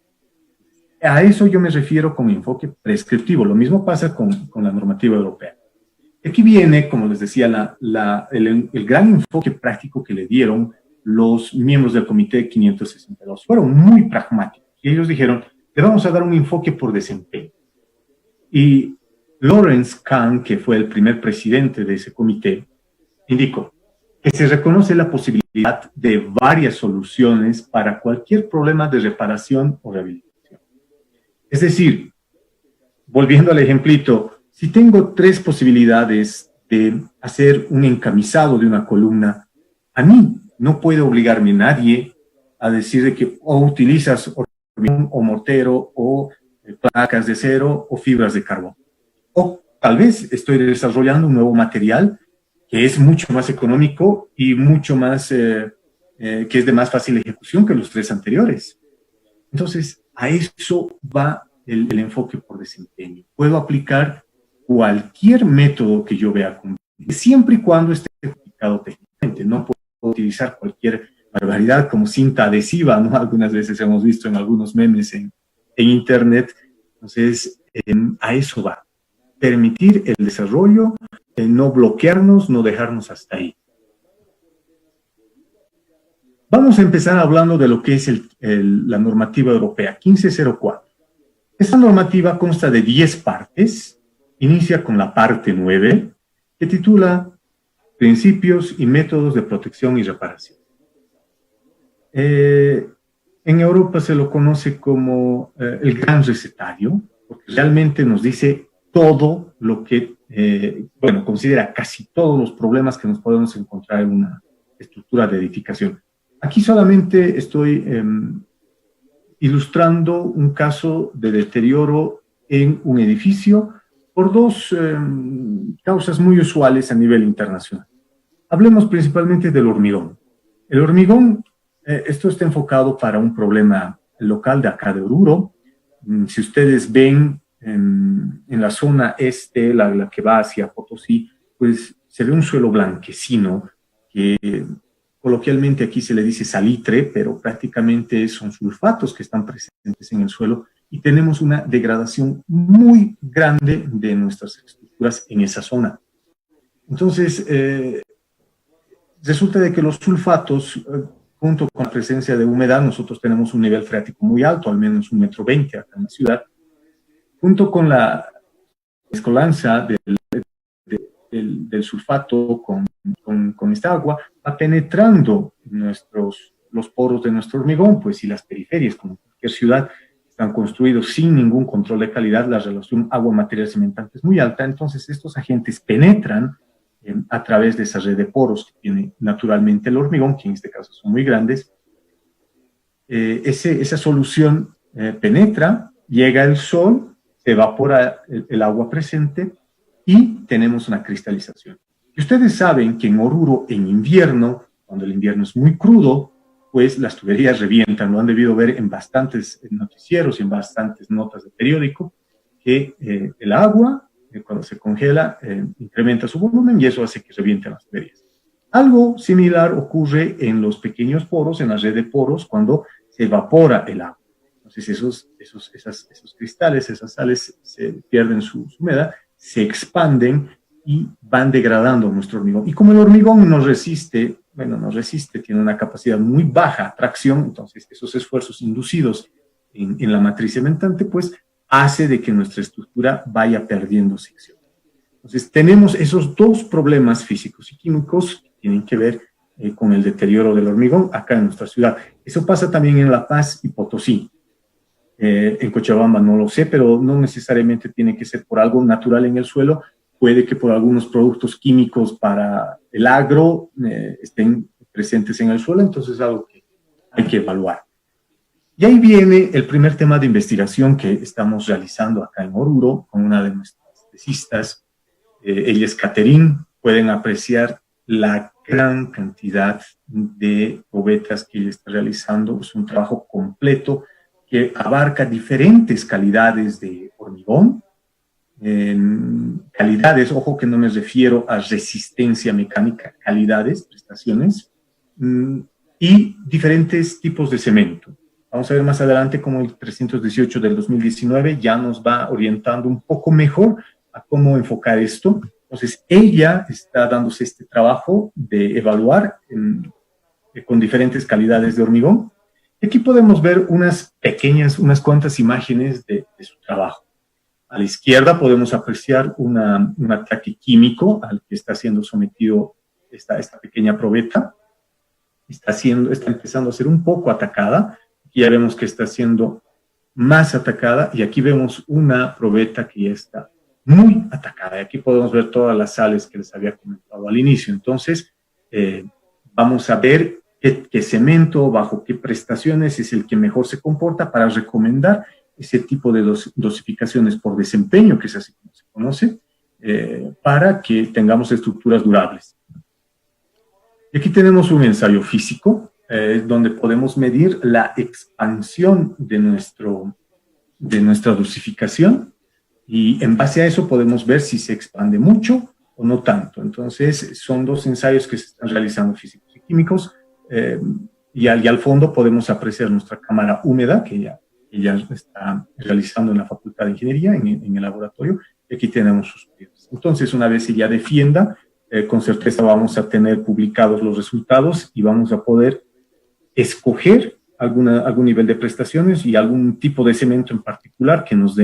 A eso yo me refiero con enfoque prescriptivo. Lo mismo pasa con la normativa europea. Aquí viene, como les decía, el gran enfoque práctico que le dieron los miembros del Comité 562. Fueron muy pragmáticos. Y ellos dijeron, le vamos a dar un enfoque por desempeño. Y Lawrence Kahn, que fue el primer presidente de ese comité, indicó que se reconoce la posibilidad de varias soluciones para cualquier problema de reparación o rehabilitación. Es decir, volviendo al ejemplito, si tengo 3 posibilidades de hacer un encamisado de una columna, a mí no puede obligarme nadie a decir de que o utilizas hormigón o mortero o placas de acero o fibras de carbono. O tal vez estoy desarrollando un nuevo material que es mucho más económico y mucho más, que es de más fácil ejecución que los 3 anteriores. Entonces, a eso va el enfoque por desempeño. Puedo aplicar cualquier método que yo vea conveniente, siempre y cuando esté justificado técnicamente. No puedo utilizar cualquier barbaridad como cinta adhesiva, ¿no? Algunas veces hemos visto en algunos memes en internet. Entonces, a eso va. Permitir el desarrollo, no bloquearnos, no dejarnos hasta ahí. Vamos a empezar hablando de lo que es la normativa europea 1504. Esta normativa consta de 10 partes, inicia con la parte 9, que titula Principios y métodos de protección y reparación. En Europa se lo conoce como el gran recetario, porque realmente nos dice todo lo que, considera casi todos los problemas que nos podemos encontrar en una estructura de edificación. Aquí solamente estoy ilustrando un caso de deterioro en un edificio por 2 causas muy usuales a nivel internacional. Hablemos principalmente del hormigón. El hormigón, esto está enfocado para un problema local de acá de Oruro. Si ustedes ven en la zona este, la que va hacia Potosí, pues se ve un suelo blanquecino que coloquialmente aquí se le dice salitre, pero prácticamente son sulfatos que están presentes en el suelo y tenemos una degradación muy grande de nuestras estructuras en esa zona. Entonces, resulta de que los sulfatos, junto con la presencia de humedad, nosotros tenemos un nivel freático muy alto, al menos 1,20 m acá en la ciudad, junto con la mezcolanza del sulfato con esta agua, va penetrando los poros de nuestro hormigón, pues si las periferias, como cualquier ciudad, están construidos sin ningún control de calidad, la relación agua-material cementante es muy alta, entonces estos agentes penetran a través de esa red de poros que tiene naturalmente el hormigón, que en este caso son muy grandes. Esa solución penetra, llega el sol, se evapora el agua presente y tenemos una cristalización. Y ustedes saben que en Oruro, en invierno, cuando el invierno es muy crudo, pues las tuberías revientan. Lo han debido ver en bastantes noticieros y en bastantes notas de periódico, que el agua, cuando se congela, incrementa su volumen y eso hace que revienten las tuberías. Algo similar ocurre en los pequeños poros, en la red de poros, cuando se evapora el agua. Entonces esos cristales, esas sales, se pierden su humedad, se expanden y van degradando nuestro hormigón. Y como el hormigón no resiste, tiene una capacidad muy baja, tracción, entonces esos esfuerzos inducidos en la matriz cementante, pues hace de que nuestra estructura vaya perdiendo sección. Entonces tenemos esos dos problemas físicos y químicos que tienen que ver con el deterioro del hormigón acá en nuestra ciudad. Eso pasa también en La Paz y Potosí. En Cochabamba no lo sé, pero no necesariamente tiene que ser por algo natural en el suelo. Puede que por algunos productos químicos para el agro estén presentes en el suelo, entonces es algo que hay que evaluar. Y ahí viene el primer tema de investigación que estamos realizando acá en Oruro con una de nuestras tesistas. Ella es Caterín. Pueden apreciar la gran cantidad de probetas que ella está realizando. Es un trabajo completo que abarca diferentes calidades de hormigón. Calidades, ojo que no me refiero a resistencia mecánica, calidades, prestaciones, y diferentes tipos de cemento. Vamos a ver más adelante cómo el 318 del 2019 ya nos va orientando un poco mejor a cómo enfocar esto. Entonces, ella está dándose este trabajo de evaluar con diferentes calidades de hormigón. Aquí podemos ver unas cuantas imágenes de su trabajo. A la izquierda podemos apreciar un ataque químico al que está siendo sometido esta pequeña probeta. Está empezando a ser un poco atacada. Aquí ya vemos que está siendo más atacada y aquí vemos una probeta que ya está muy atacada. Y aquí podemos ver todas las sales que les había comentado al inicio. Entonces, vamos a ver qué cemento, bajo qué prestaciones es el que mejor se comporta para recomendar ese tipo de dosificaciones por desempeño, que es así como se conoce, para que tengamos estructuras durables. Y aquí tenemos un ensayo físico, donde podemos medir la expansión de nuestra dosificación, y en base a eso podemos ver si se expande mucho o no tanto. Entonces, son dos ensayos que se están realizando físicos y químicos, y al fondo podemos apreciar nuestra cámara húmeda, que ya está realizando en la Facultad de Ingeniería, en el laboratorio, y aquí tenemos sus pruebas. Entonces, una vez ella defienda, con certeza vamos a tener publicados los resultados y vamos a poder escoger algún nivel de prestaciones y algún tipo de cemento en particular que nos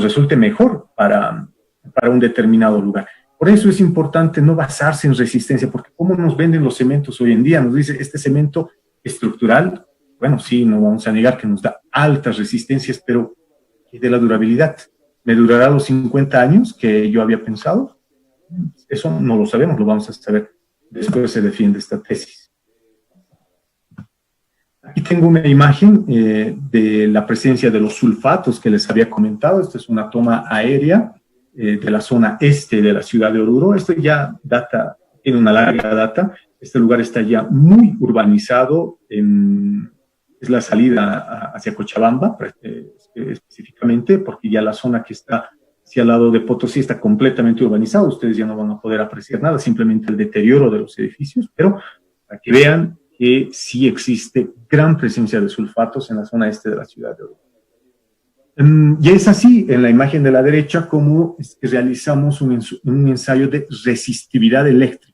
resulte mejor para un determinado lugar. Por eso es importante no basarse en resistencia, porque ¿cómo nos venden los cementos hoy en día? Nos dice, este cemento estructural, bueno, sí, no vamos a negar que nos da altas resistencias, pero ¿y de la durabilidad? ¿Me durará los 50 años que yo había pensado? Eso no lo sabemos, lo vamos a saber después se defiende esta tesis. Aquí tengo una imagen de la presencia de los sulfatos que les había comentado. Esta es una toma aérea de la zona este de la ciudad de Oruro. Esto ya tiene una larga data. Este lugar está ya muy urbanizado. Es la salida hacia Cochabamba, específicamente, porque ya la zona que está hacia el lado de Potosí está completamente urbanizada. Ustedes ya no van a poder apreciar nada, simplemente el deterioro de los edificios, pero para que vean que sí existe gran presencia de sulfatos en la zona este de la ciudad de Oruro. Y es así, en la imagen de la derecha, como realizamos un ensayo de resistividad eléctrica.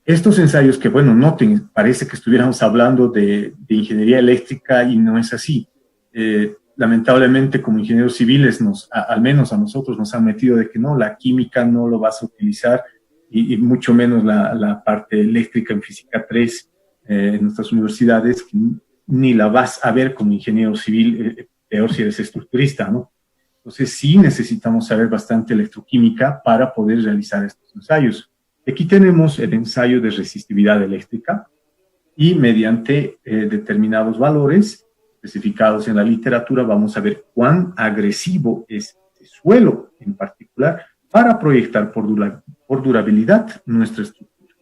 Estos ensayos que, bueno, noten, parece que estuviéramos hablando de ingeniería eléctrica y no es así. Lamentablemente, como ingenieros civiles, al menos a nosotros nos han metido de que no, la química no lo vas a utilizar y mucho menos la parte eléctrica en Física 3 en nuestras universidades, que ni la vas a ver como ingeniero civil, peor si eres estructurista, ¿no? Entonces sí necesitamos saber bastante electroquímica para poder realizar estos ensayos. Aquí tenemos el ensayo de resistividad eléctrica y mediante determinados valores especificados en la literatura vamos a ver cuán agresivo es el suelo en particular para proyectar por por durabilidad nuestra estructura.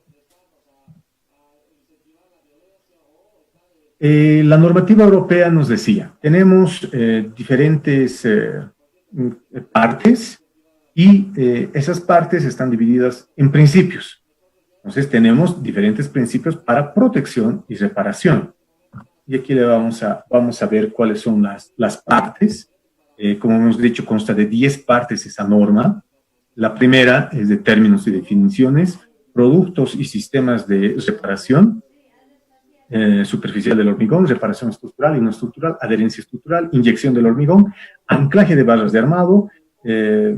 La normativa europea nos decía, tenemos diferentes partes y esas partes están divididas en principios. Entonces tenemos diferentes principios para protección y reparación. Y aquí vamos a ver cuáles son las partes. Como hemos dicho, consta de 10 partes esa norma. La primera es de términos y definiciones, productos y sistemas de reparación superficial del hormigón, reparación estructural y no estructural, adherencia estructural, inyección del hormigón, anclaje de barras de armado,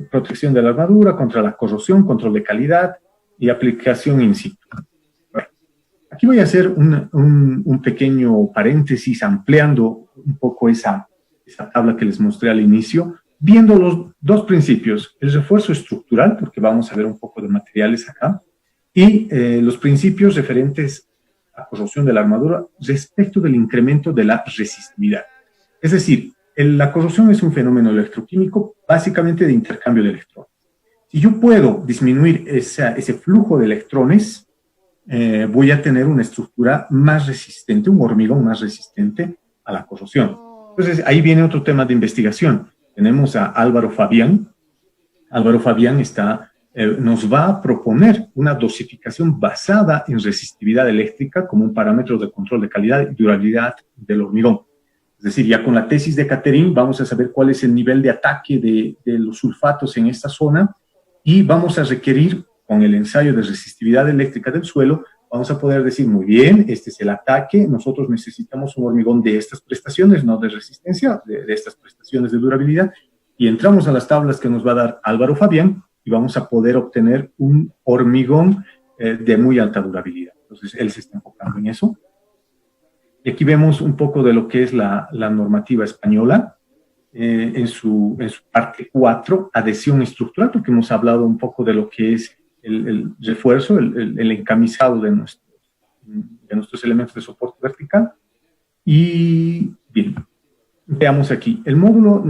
protección de la armadura contra la corrosión, control de calidad y aplicación in situ. Bueno, aquí voy a hacer un pequeño paréntesis ampliando un poco esa tabla que les mostré al inicio, viendo los dos principios, el refuerzo estructural, porque vamos a ver un poco de materiales acá, y los principios referentes a corrosión de la armadura respecto del incremento de la resistividad. Es decir, la corrosión es un fenómeno electroquímico básicamente de intercambio de electrones. Si yo puedo disminuir ese flujo de electrones, voy a tener una estructura más resistente, un hormigón más resistente a la corrosión. Entonces, ahí viene otro tema de investigación. Tenemos a Álvaro Fabián. Álvaro Fabián nos va a proponer una dosificación basada en resistividad eléctrica como un parámetro de control de calidad y durabilidad del hormigón. Es decir, ya con la tesis de Catherine vamos a saber cuál es el nivel de ataque de los sulfatos en esta zona y vamos a requerir, con el ensayo de resistividad eléctrica del suelo, vamos a poder decir, muy bien, este es el ataque, nosotros necesitamos un hormigón de estas prestaciones, no de resistencia, de estas prestaciones de durabilidad, y entramos a las tablas que nos va a dar Álvaro Fabián y vamos a poder obtener un hormigón de muy alta durabilidad. Entonces, él se está enfocando en eso. Y aquí vemos un poco de lo que es la normativa española, en su parte 4, adhesión estructural, porque hemos hablado un poco de lo que es el refuerzo, el encamisado de nuestros elementos de soporte vertical. Y bien, veamos aquí. El módulo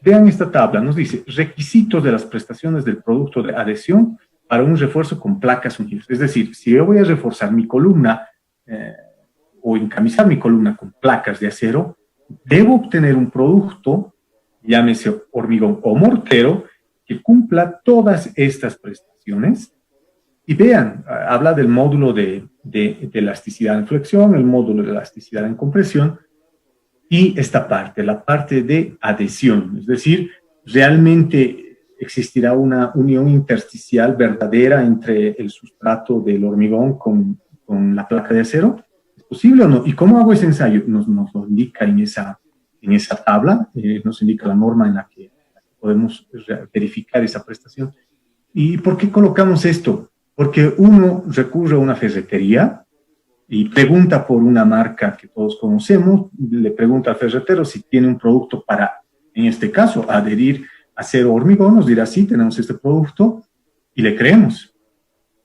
vean esta tabla, nos dice requisitos de las prestaciones del producto de adhesión para un refuerzo con placas unidas. Es decir, si yo voy a reforzar mi columna o encamisar mi columna con placas de acero, debo obtener un producto, llámese hormigón o mortero, que cumpla todas estas prestaciones. Y vean, habla del módulo de elasticidad en flexión, el módulo de elasticidad en compresión, y esta parte, la parte de adhesión. Es decir, realmente existirá una unión intersticial verdadera entre el sustrato del hormigón con la placa de acero. ¿Es posible o no? ¿Y cómo hago ese ensayo? Nos lo indica en esa tabla, nos indica la norma en la que podemos verificar esa prestación. ¿Y por qué colocamos esto? Porque uno recurre a una ferretería y pregunta por una marca que todos conocemos, le pregunta al ferretero si tiene un producto para, en este caso, adherir acero o hormigón, nos dirá sí, tenemos este producto, y le creemos.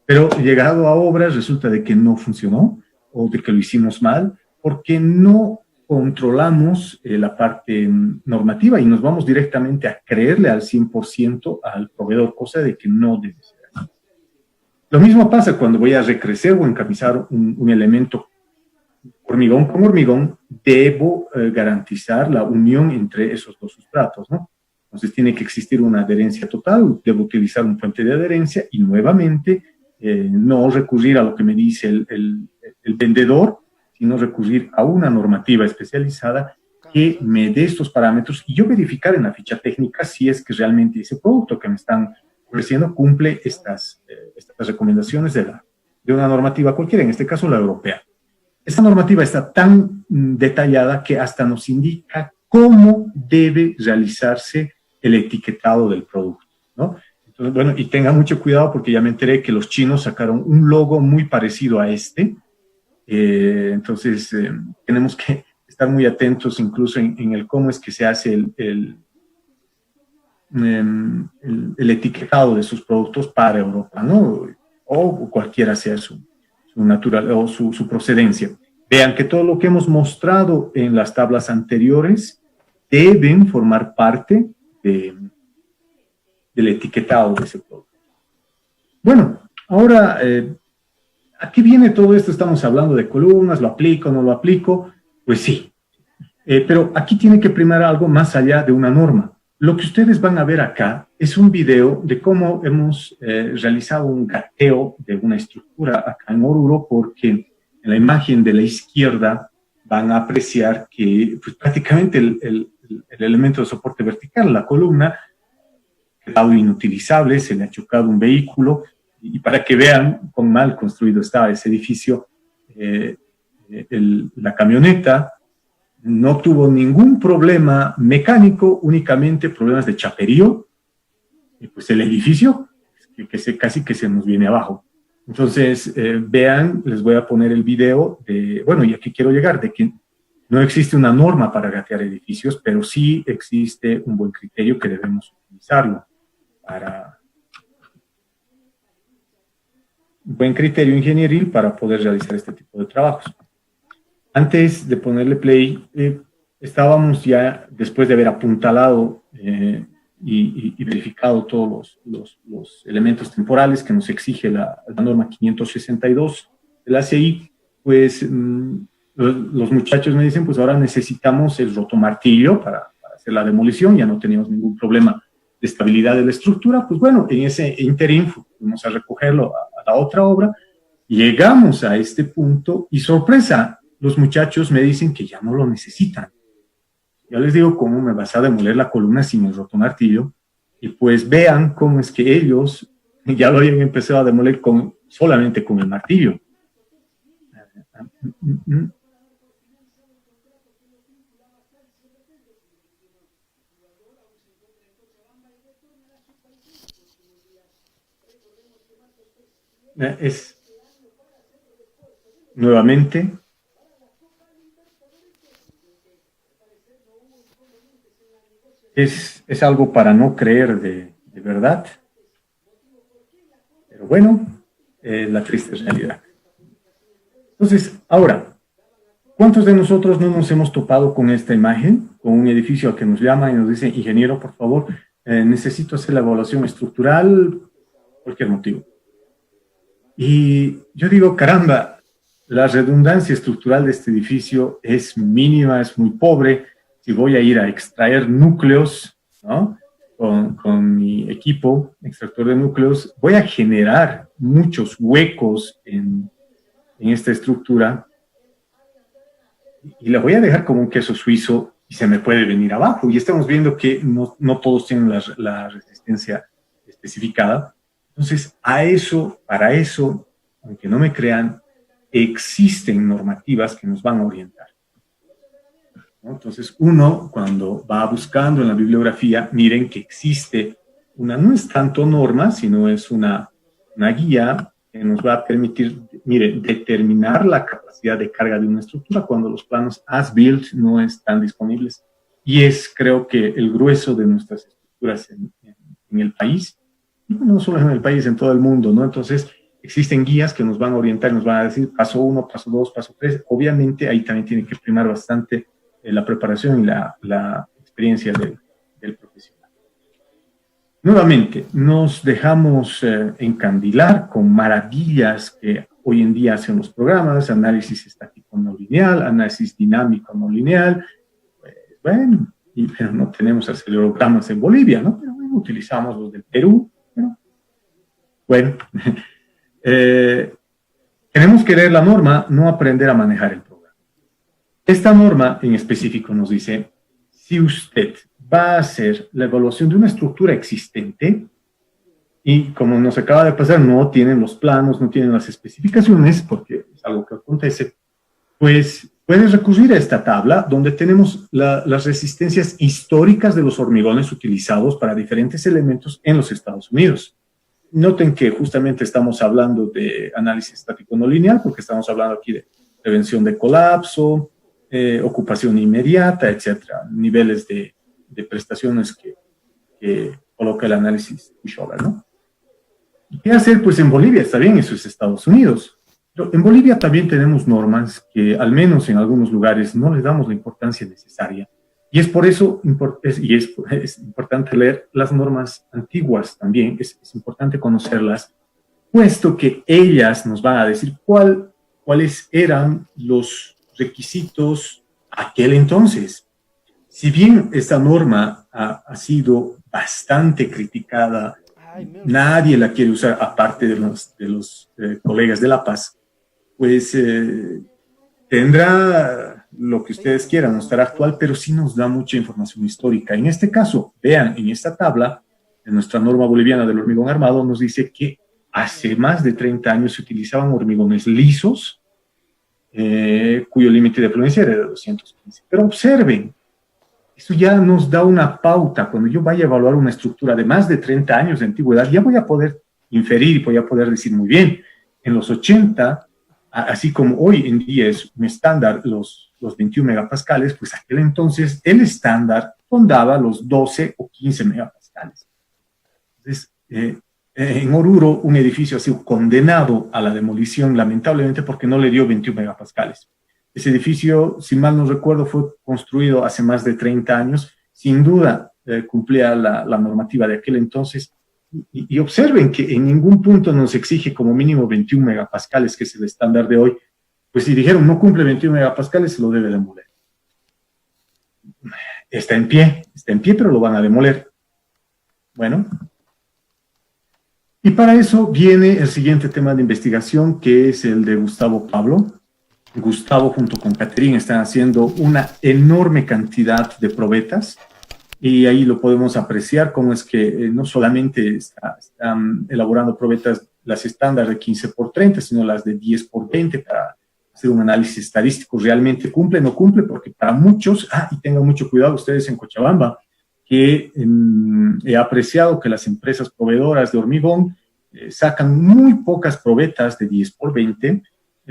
Pero llegado a obras resulta de que no funcionó, o de que lo hicimos mal, porque no controlamos la parte normativa y nos vamos directamente a creerle al 100% al proveedor, cosa de que no debe ser así. Lo mismo pasa cuando voy a recrecer o encamisar un elemento hormigón con hormigón, debo garantizar la unión entre esos dos sustratos, ¿no? Entonces tiene que existir una adherencia total, debo utilizar un puente de adherencia y nuevamente no recurrir a lo que me dice el vendedor, sino recurrir a una normativa especializada que me dé estos parámetros y yo verificar en la ficha técnica si es que realmente ese producto que me están ofreciendo cumple estas recomendaciones de una normativa cualquiera, en este caso la europea. Esta normativa está tan detallada que hasta nos indica cómo debe realizarse el etiquetado del producto, ¿no? Entonces, bueno, y tenga mucho cuidado porque ya me enteré que los chinos sacaron un logo muy parecido a este. Entonces, tenemos que estar muy atentos incluso en el cómo es que se hace el etiquetado de sus productos para Europa, ¿no? O cualquiera sea su natural o su procedencia. Vean que todo lo que hemos mostrado en las tablas anteriores deben formar parte del etiquetado de ese producto. Bueno, ahora, ¿a qué viene todo esto? Estamos hablando de columnas, ¿lo aplico, no lo aplico? Pues sí, pero aquí tiene que primar algo más allá de una norma. Lo que ustedes van a ver acá es un video de cómo hemos realizado un gateo de una estructura acá en Oruro, porque en la imagen de la izquierda van a apreciar que pues, prácticamente el elemento de soporte vertical, la columna, ha quedado inutilizable, se le ha chocado un vehículo, y para que vean cuán mal construido estaba ese edificio, la camioneta no tuvo ningún problema mecánico, únicamente problemas de chaperío, y pues el edificio casi que se nos viene abajo. Entonces, vean, les voy a poner el video de, bueno, y aquí quiero llegar, de que no existe una norma para gatear edificios, pero sí existe un buen criterio que debemos utilizarlo para un buen criterio ingenieril para poder realizar este tipo de trabajos. Antes de ponerle play, estábamos ya, después de haber apuntalado y verificado todos los elementos temporales que nos exige la norma 562 del ACI, pues los muchachos me dicen, pues ahora necesitamos el rotomartillo para hacer la demolición, ya no teníamos ningún problema de estabilidad de la estructura. Pues bueno, en ese interín fuimos a recogerlo a la otra obra, llegamos a este punto y sorpresa, los muchachos me dicen que ya no lo necesitan. Yo les digo, ¿cómo me vas a demoler la columna sin el rotomartillo? Y pues vean cómo es que ellos ya lo habían empezado a demoler solamente con el martillo. Nuevamente, es algo para no creer de verdad, pero bueno, la triste realidad. Entonces, ahora, ¿cuántos de nosotros no nos hemos topado con esta imagen, con un edificio al que nos llama y nos dice, ingeniero, por favor, necesito hacer la evaluación estructural, cualquier motivo? Y yo digo, caramba, la redundancia estructural de este edificio es mínima, es muy pobre. Si voy a ir a extraer núcleos, ¿no?, con mi equipo extractor de núcleos, voy a generar muchos huecos en esta estructura y la voy a dejar como un queso suizo y se me puede venir abajo. Y estamos viendo que no todos tienen la resistencia especificada. Entonces, para eso, aunque no me crean, existen normativas que nos van a orientar, ¿no? Entonces, uno, cuando va buscando en la bibliografía, miren que existe no es tanto norma, sino es una guía que nos va a permitir, miren, determinar la capacidad de carga de una estructura cuando los planos as-built no están disponibles. Y creo que el grueso de nuestras estructuras en el país, no solo en el país, en todo el mundo, ¿no? Entonces, existen guías que nos van a orientar, nos van a decir paso 1, paso 2, paso 3. Obviamente, ahí también tiene que primar bastante la preparación y la experiencia del profesional. Nuevamente, nos dejamos encandilar con maravillas que hoy en día hacen los programas, análisis estático no lineal, análisis dinámico no lineal. Pues, bueno, pero no tenemos acelerogramas en Bolivia, ¿no? Pero bueno, utilizamos los del Perú. Bueno, tenemos que leer la norma, no aprender a manejar el programa. Esta norma en específico nos dice, si usted va a hacer la evaluación de una estructura existente, y como nos acaba de pasar, no tienen los planos, no tienen las especificaciones, porque es algo que acontece, pues puedes recurrir a esta tabla donde tenemos las resistencias históricas de los hormigones utilizados para diferentes elementos en los Estados Unidos. Noten que justamente estamos hablando de análisis estático no lineal, porque estamos hablando aquí de prevención de colapso, ocupación inmediata, etcétera, niveles de prestaciones que coloca el análisis pushover, ¿no? ¿Qué hacer? Pues en Bolivia está bien, eso es Estados Unidos. Pero en Bolivia también tenemos normas que al menos en algunos lugares no les damos la importancia necesaria. Y es por eso es importante leer las normas antiguas también, es importante conocerlas, puesto que ellas nos van a decir cuáles eran los requisitos aquel entonces. Si bien esta norma ha sido bastante criticada, nadie la quiere usar aparte de los colegas de La Paz, pues tendrá lo que ustedes quieran, no estará actual, pero sí nos da mucha información histórica. En este caso, vean, en esta tabla, en nuestra norma boliviana del hormigón armado, nos dice que hace más de 30 años se utilizaban hormigones lisos, cuyo límite de fluencia era de 215. Pero observen, eso ya nos da una pauta. Cuando yo vaya a evaluar una estructura de más de 30 años de antigüedad, ya voy a poder inferir y voy a poder decir muy bien, en los 80, así como hoy en día es un estándar los 21 megapascales, pues aquel entonces el estándar rondaba los 12 o 15 megapascales. Entonces, en Oruro, un edificio ha sido condenado a la demolición, lamentablemente, porque no le dio 21 megapascales. Ese edificio, si mal no recuerdo, fue construido hace más de 30 años. Sin duda, cumplía la normativa de aquel entonces. Y observen que en ningún punto nos exige como mínimo 21 megapascales, que es el estándar de hoy. Pues si dijeron no cumple 21 megapascales, se lo debe demoler. Está en pie, pero lo van a demoler. Bueno. Y para eso viene el siguiente tema de investigación, que es el de Gustavo Pablo. Gustavo junto con Caterine están haciendo una enorme cantidad de probetas y ahí lo podemos apreciar cómo es que no solamente están elaborando probetas las estándar de 15x30, sino las de 10x20 para hacer un análisis estadístico. ¿Realmente cumple o no cumple? Porque para muchos, y tengan mucho cuidado ustedes en Cochabamba, que he apreciado que las empresas proveedoras de hormigón sacan muy pocas probetas de 10x20.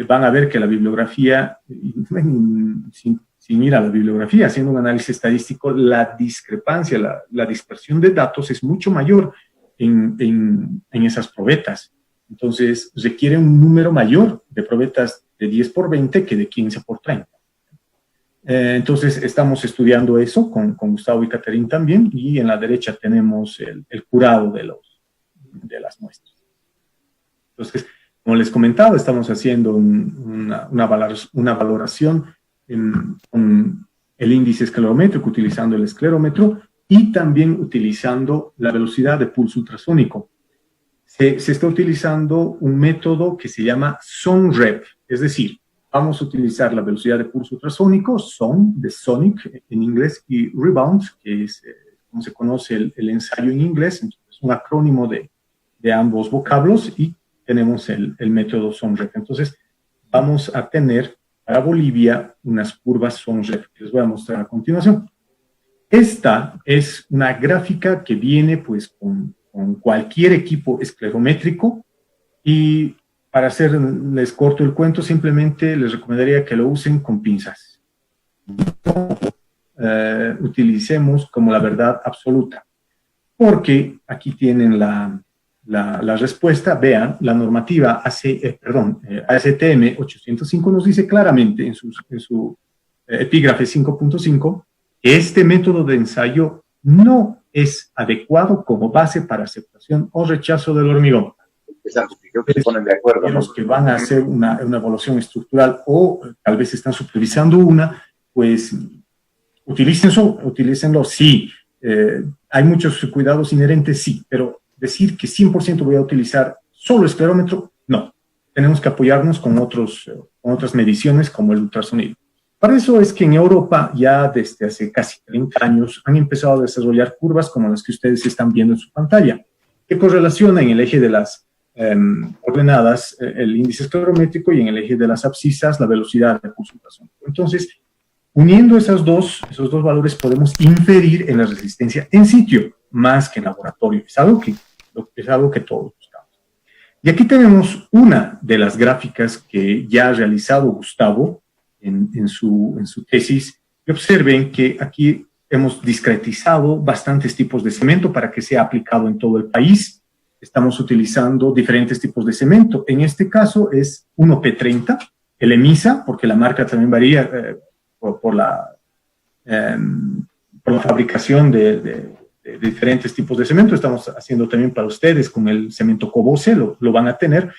Van a ver que la bibliografía, sin ir a la bibliografía, haciendo un análisis estadístico, la discrepancia, la dispersión de datos es mucho mayor en esas probetas. Entonces, requiere un número mayor de probetas de 10x20 que de 15x30. Entonces, estamos estudiando eso con Gustavo y Caterine también, y en la derecha tenemos el curado de las muestras. Entonces, como les comentaba, estamos haciendo una valoración con el índice esclerométrico, utilizando el esclerómetro y también utilizando la velocidad de pulso ultrasónico. Se está utilizando un método que se llama SONREP, es decir, vamos a utilizar la velocidad de pulso ultrasónico, SON, de Sonic en inglés, y Rebound, que es como se conoce el ensayo en inglés, entonces es un acrónimo de ambos vocablos, y tenemos el método SONREP. Entonces, vamos a tener para Bolivia unas curvas SONREP que les voy a mostrar a continuación. Esta es una gráfica que viene pues con cualquier equipo esclerométrico, y para hacerles corto el cuento, simplemente les recomendaría que lo usen con pinzas. Utilicemos como la verdad absoluta, porque aquí tienen la respuesta. Vean, la normativa ASTM 805 nos dice claramente en su epígrafe 5.5 que este método de ensayo no es adecuado como base para aceptación o rechazo del hormigón. Creo que se ponen de acuerdo, ¿no? Los que van a hacer una evaluación estructural o tal vez están supervisando una, pues utilícenlo, sí. Hay muchos cuidados inherentes, sí, pero decir que 100% voy a utilizar solo esclerómetro, no. Tenemos que apoyarnos con otras mediciones como el ultrasonido. Para eso es que en Europa ya desde hace casi 30 años han empezado a desarrollar curvas como las que ustedes están viendo en su pantalla, que correlacionan en el eje de las ordenadas el índice esclerométrico y en el eje de las abscisas la velocidad de pulso ultrasónico. Entonces, uniendo esos dos valores podemos inferir en la resistencia en sitio más que en laboratorio. Es algo que todos buscamos. Y aquí tenemos una de las gráficas que ya ha realizado Gustavo en su tesis, y observen que aquí hemos discretizado bastantes tipos de cemento para que sea aplicado en todo el país. Estamos utilizando diferentes tipos de cemento. En este caso es 1P30, el EMISA, porque la marca también varía por la fabricación de de diferentes tipos de cemento. Estamos haciendo también para ustedes con el cemento Cobose, lo van a tener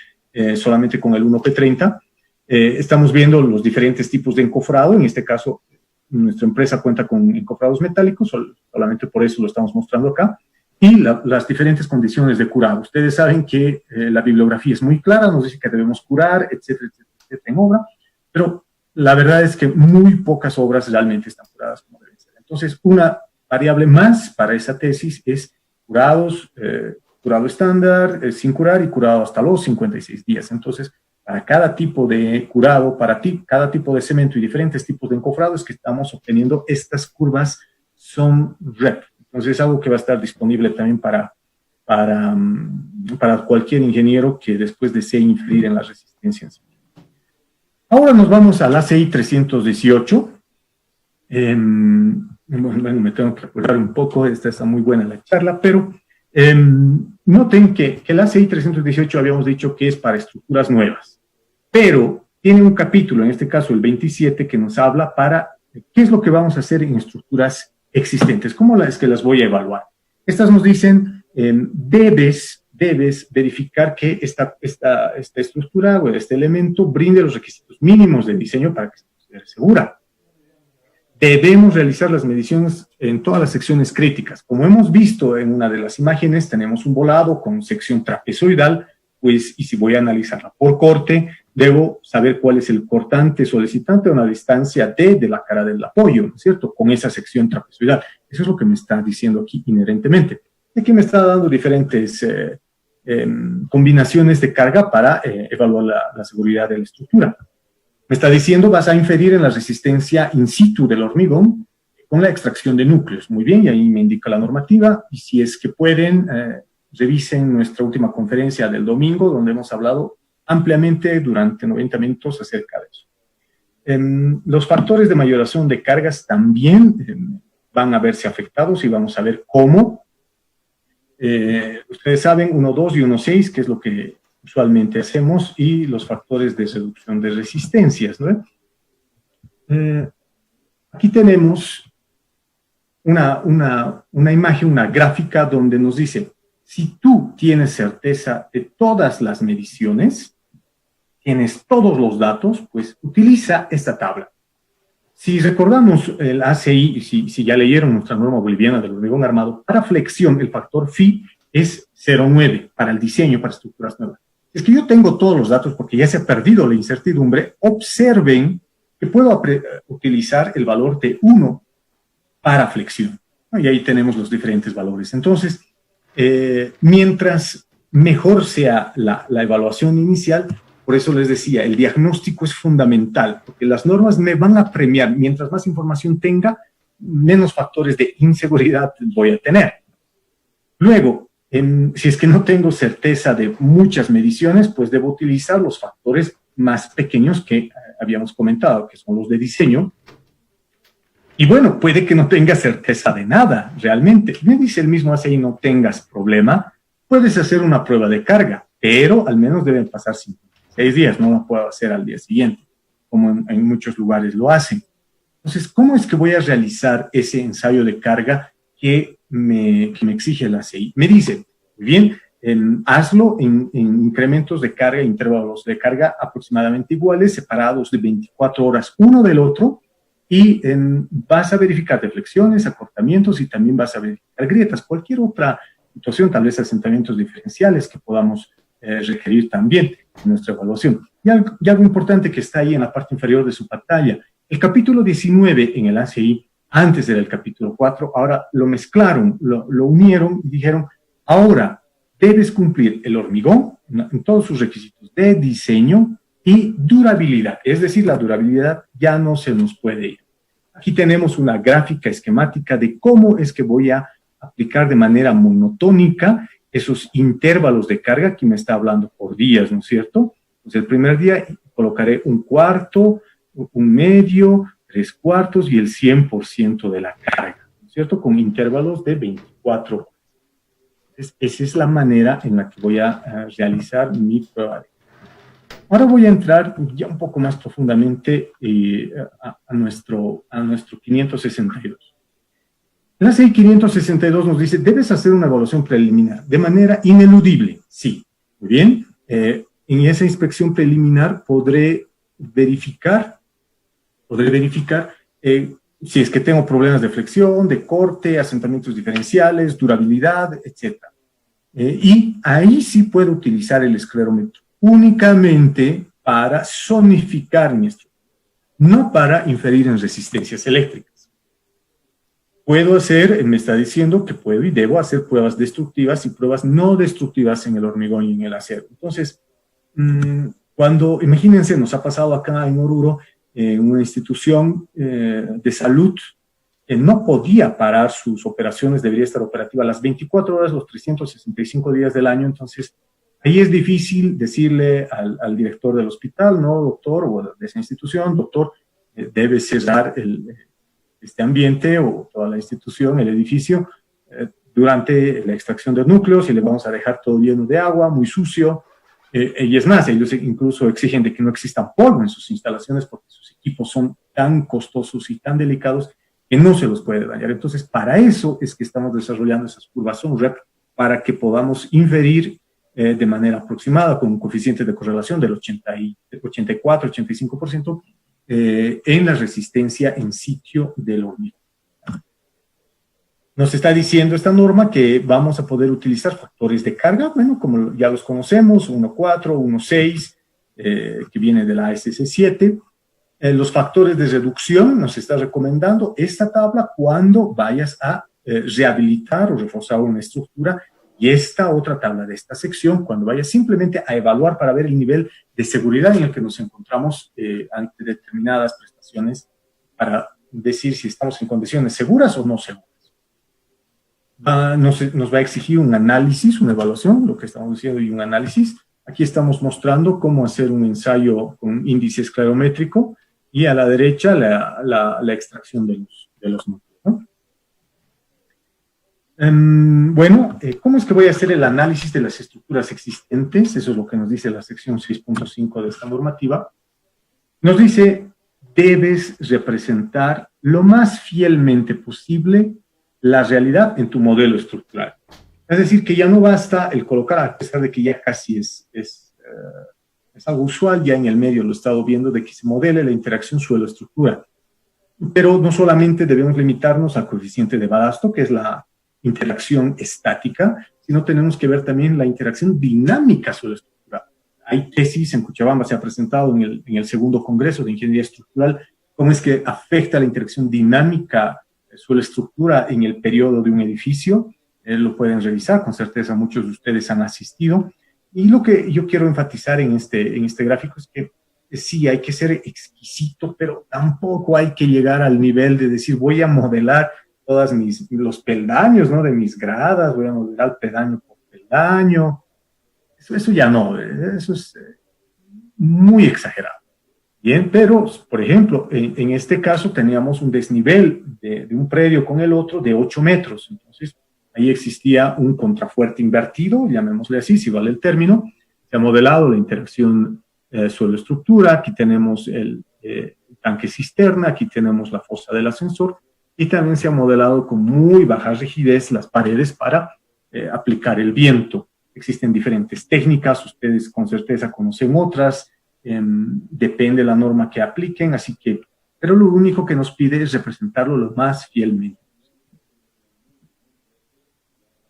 solamente con el 1P30. Estamos viendo los diferentes tipos de encofrado. En este caso, nuestra empresa cuenta con encofrados metálicos, solamente por eso lo estamos mostrando acá. Y las diferentes condiciones de curado. Ustedes saben que la bibliografía es muy clara, nos dice que debemos curar, etcétera, etcétera, etcétera, en obra, pero la verdad es que muy pocas obras realmente están curadas como deben ser. Entonces, una variable más para esa tesis es curados, curado estándar, sin curar y curado hasta los 56 días. Entonces, para cada tipo de curado, cada tipo de cemento y diferentes tipos de encofrado es que estamos obteniendo estas curvas son REP. Entonces es algo que va a estar disponible también para cualquier ingeniero que después desee influir en la resistencia. Ahora nos vamos al ACI 318. Bueno, me tengo que acordar un poco, esta está muy buena la charla, pero noten que el ACI 318 habíamos dicho que es para estructuras nuevas, pero tiene un capítulo, en este caso el 27, que nos habla para qué es lo que vamos a hacer en estructuras existentes, cómo es que las voy a evaluar. Estas nos dicen, debes verificar que esta estructura o este elemento brinde los requisitos mínimos de diseño para que se considere segura. Debemos realizar las mediciones en todas las secciones críticas. Como hemos visto en una de las imágenes, tenemos un volado con sección trapezoidal, pues, y si voy a analizarla por corte, debo saber cuál es el cortante solicitante a una distancia de la cara del apoyo, ¿no es cierto?, con esa sección trapezoidal. Eso es lo que me está diciendo aquí inherentemente. Y aquí me está dando diferentes combinaciones de carga para evaluar la seguridad de la estructura. Me está diciendo, vas a inferir en la resistencia in situ del hormigón con la extracción de núcleos. Muy bien, y ahí me indica la normativa. Y si es que pueden, revisen nuestra última conferencia del domingo, donde hemos hablado ampliamente durante 90 minutos acerca de eso. Los factores de mayoración de cargas también van a verse afectados y vamos a ver cómo. Ustedes saben 1.2 y 1.6, que es lo que usualmente hacemos, y los factores de reducción de resistencias, ¿no? Aquí tenemos una imagen, una gráfica donde nos dice, si tú tienes certeza de todas las mediciones, tienes todos los datos, pues utiliza esta tabla. Si recordamos el ACI, si ya leyeron nuestra norma boliviana del hormigón armado, para flexión el factor Phi es 0,9 para el diseño, para estructuras nuevas. Es que yo tengo todos los datos porque ya se ha perdido la incertidumbre. Observen que puedo utilizar el valor de 1 para flexión. Y ahí tenemos los diferentes valores. Entonces, mientras mejor sea la evaluación inicial, por eso les decía, el diagnóstico es fundamental, porque las normas me van a premiar. Mientras más información tenga, menos factores de inseguridad voy a tener. Luego, si es que no tengo certeza de muchas mediciones, pues debo utilizar los factores más pequeños que habíamos comentado, que son los de diseño. Y bueno, puede que no tenga certeza de nada, realmente. Me dice el mismo ACI, no tengas problema, puedes hacer una prueba de carga, pero al menos deben pasar 56 días, no la puedo hacer al día siguiente, como en muchos lugares lo hacen. Entonces, ¿cómo es que voy a realizar ese ensayo de carga que me exige el ACI? Me dice, muy bien, hazlo en incrementos de carga, intervalos de carga aproximadamente iguales, separados de 24 horas uno del otro, y vas a verificar deflexiones, acortamientos y también vas a verificar grietas, cualquier otra situación, tal vez asentamientos diferenciales que podamos requerir también en nuestra evaluación. Y algo importante que está ahí en la parte inferior de su pantalla, el capítulo 19 en el ACI, antes era el capítulo 4, ahora lo mezclaron, lo unieron y dijeron, ahora debes cumplir el hormigón en todos sus requisitos de diseño y durabilidad, es decir, la durabilidad ya no se nos puede ir. Aquí tenemos una gráfica esquemática de cómo es que voy a aplicar de manera monotónica esos intervalos de carga. Aquí me está hablando por días, ¿no es cierto? Entonces, el primer día colocaré 1/4, 1/2, 3/4 y el 100% de la carga, ¿no es cierto? Con intervalos de 24 horas. Entonces, esa es la manera en la que voy a realizar mi prueba de carga. Ahora voy a entrar ya un poco más profundamente a nuestro 562. La CI 562 nos dice, debes hacer una evaluación preliminar de manera ineludible. Sí, muy bien. En esa inspección preliminar podré verificar si es que tengo problemas de flexión, de corte, asentamientos diferenciales, durabilidad, etc. Y ahí sí puedo utilizar el esclerómetro únicamente para zonificar mi estructura, no para inferir en resistencias eléctricas. Puedo hacer, me está diciendo que puedo y debo hacer pruebas destructivas y pruebas no destructivas en el hormigón y en el acero. Entonces, cuando, imagínense, nos ha pasado acá en Oruro, una institución de salud que no podía parar sus operaciones, debería estar operativa las 24 horas, los 365 días del año. Entonces, ahí es difícil decirle al director del hospital, no, doctor, o de esa institución, doctor, debe cerrar este ambiente o toda la institución, el edificio, durante la extracción de núcleos, y le vamos a dejar todo lleno de agua, muy sucio. Y es más, ellos incluso exigen de que no exista polvo en sus instalaciones porque sus equipos son tan costosos y tan delicados que no se los puede dañar. Entonces, para eso es que estamos desarrollando esas curvas SONREP, para que podamos inferir de manera aproximada con un coeficiente de correlación del 84-85% en la resistencia en sitio del hormigón. Nos está diciendo esta norma que vamos a poder utilizar factores de carga, bueno, como ya los conocemos, 1.4, 1.6, que viene de la ASC7. Los factores de reducción nos está recomendando esta tabla cuando vayas a rehabilitar o reforzar una estructura, y esta otra tabla de esta sección cuando vayas simplemente a evaluar para ver el nivel de seguridad en el que nos encontramos ante determinadas prestaciones, para decir si estamos en condiciones seguras o no seguras. Nos va a exigir un análisis, una evaluación, lo que estamos diciendo, y un análisis. Aquí estamos mostrando cómo hacer un ensayo con índice esclerométrico, y a la derecha la extracción de los núcleos, ¿no? Bueno, ¿cómo es que voy a hacer el análisis de las estructuras existentes? Eso es lo que nos dice la sección 6.5 de esta normativa. Nos dice, debes representar lo más fielmente posible la realidad en tu modelo estructural. Es decir, que ya no basta el colocar, a pesar de que ya casi es algo usual, ya en el medio lo he estado viendo, de que se modele la interacción suelo-estructura. Pero no solamente debemos limitarnos al coeficiente de balasto, que es la interacción estática, sino tenemos que ver también la interacción dinámica suelo-estructura. Hay tesis, en Cochabamba se ha presentado en el segundo congreso de Ingeniería Estructural, cómo es que afecta la interacción dinámica suelo-estructura en el periodo de un edificio. Lo pueden revisar, con certeza muchos de ustedes han asistido. Y lo que yo quiero enfatizar en este gráfico es que sí, hay que ser exquisito, pero tampoco hay que llegar al nivel de decir voy a modelar todos los peldaños, ¿no?, de mis gradas, voy a modelar peldaño por peldaño. Eso ya no, eso es muy exagerado. Bien, pero, por ejemplo, en este caso teníamos un desnivel de un predio con el otro de 8 metros. Entonces, ahí existía un contrafuerte invertido, llamémosle así, si vale el término. Se ha modelado la interacción suelo-estructura. Aquí tenemos el tanque cisterna, aquí tenemos la fosa del ascensor, y también se ha modelado con muy baja rigidez las paredes para aplicar el viento. Existen diferentes técnicas, ustedes con certeza conocen otras. Depende de la norma que apliquen, así que, pero lo único que nos pide es representarlo lo más fielmente.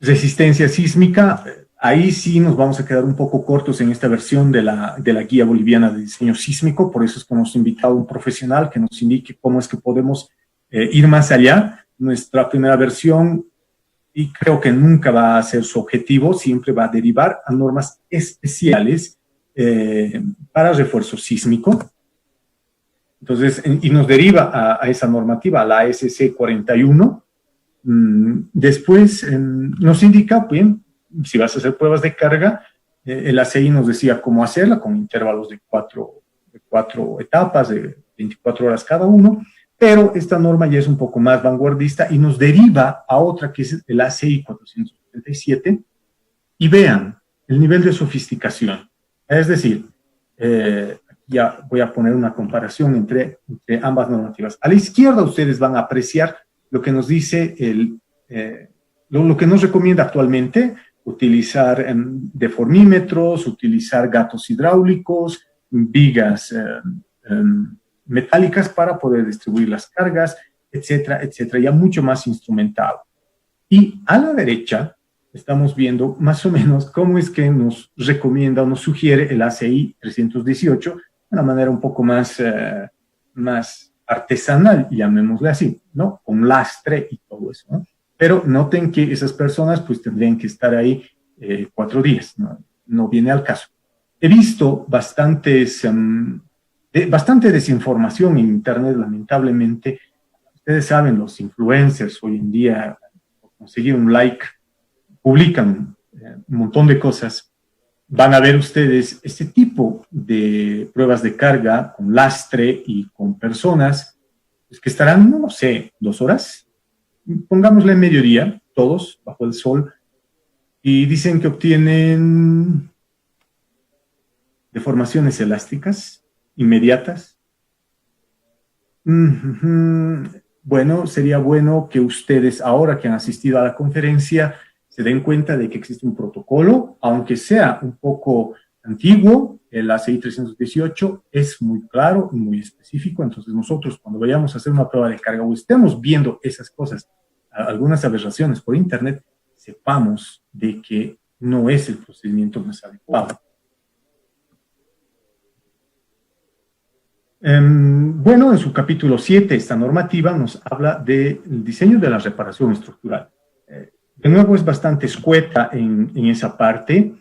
Resistencia sísmica, ahí sí nos vamos a quedar un poco cortos en esta versión de la Guía Boliviana de Diseño Sísmico, por eso es que hemos invitado a un profesional que nos indique cómo es que podemos ir más allá. Nuestra primera versión, y creo que nunca va a ser su objetivo, siempre va a derivar a normas especiales para refuerzo sísmico. Entonces, y nos deriva a esa normativa, a la ASC 41. Después nos indica, bien, si vas a hacer pruebas de carga, el ACI nos decía cómo hacerla, con intervalos de cuatro etapas, de 24 horas cada uno, pero esta norma ya es un poco más vanguardista y nos deriva a otra que es el ACI 477, y vean el nivel de sofisticación. Es decir, ya voy a poner una comparación entre ambas normativas. A la izquierda ustedes van a apreciar lo que nos dice lo que nos recomienda actualmente, utilizar deformímetros, utilizar gatos hidráulicos, vigas metálicas para poder distribuir las cargas, etcétera, etcétera, ya mucho más instrumentado. Y a la derecha estamos viendo más o menos cómo es que nos recomienda o nos sugiere el ACI 318 de una manera un poco más artesanal, llamémosle así, ¿no? Con lastre y todo eso, ¿no? Pero noten que esas personas pues tendrían que estar ahí 4 días, no viene al caso. He visto bastante desinformación en Internet, lamentablemente. Ustedes saben, los influencers hoy en día, por conseguir un like, publican un montón de cosas. Van a ver ustedes este tipo de pruebas de carga con lastre y con personas pues, que estarán, no sé, 2 horas, pongámosle mediodía, todos bajo el sol, y dicen que obtienen deformaciones elásticas inmediatas. Bueno, sería bueno que ustedes, ahora que han asistido a la conferencia, se den cuenta de que existe un protocolo, aunque sea un poco antiguo, el ACI 318 es muy claro y muy específico. Entonces nosotros cuando vayamos a hacer una prueba de carga o estemos viendo esas cosas, algunas aberraciones por Internet, sepamos de que no es el procedimiento más adecuado. Bueno, en su capítulo 7, esta normativa nos habla del diseño de la reparación estructural. De nuevo, es bastante escueta en esa parte.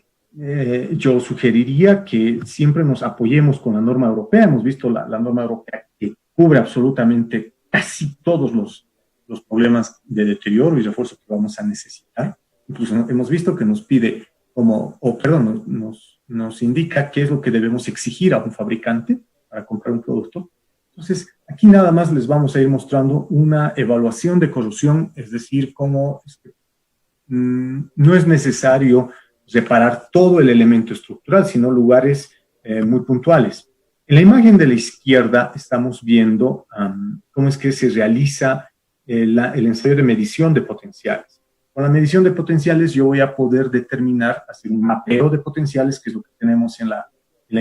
Yo sugeriría que siempre nos apoyemos con la norma europea. Hemos visto la norma europea que cubre absolutamente casi todos los problemas de deterioro y refuerzo que vamos a necesitar. Incluso hemos visto que nos pide nos indica qué es lo que debemos exigir a un fabricante para comprar un producto. Entonces, aquí nada más les vamos a ir mostrando una evaluación de corrosión, es decir, cómo no es necesario reparar todo el elemento estructural, sino lugares muy puntuales. En la imagen de la izquierda estamos viendo cómo es que se realiza el ensayo de medición de potenciales. Con la medición de potenciales yo voy a poder determinar, hacer un mapeo de potenciales, que es lo que tenemos en la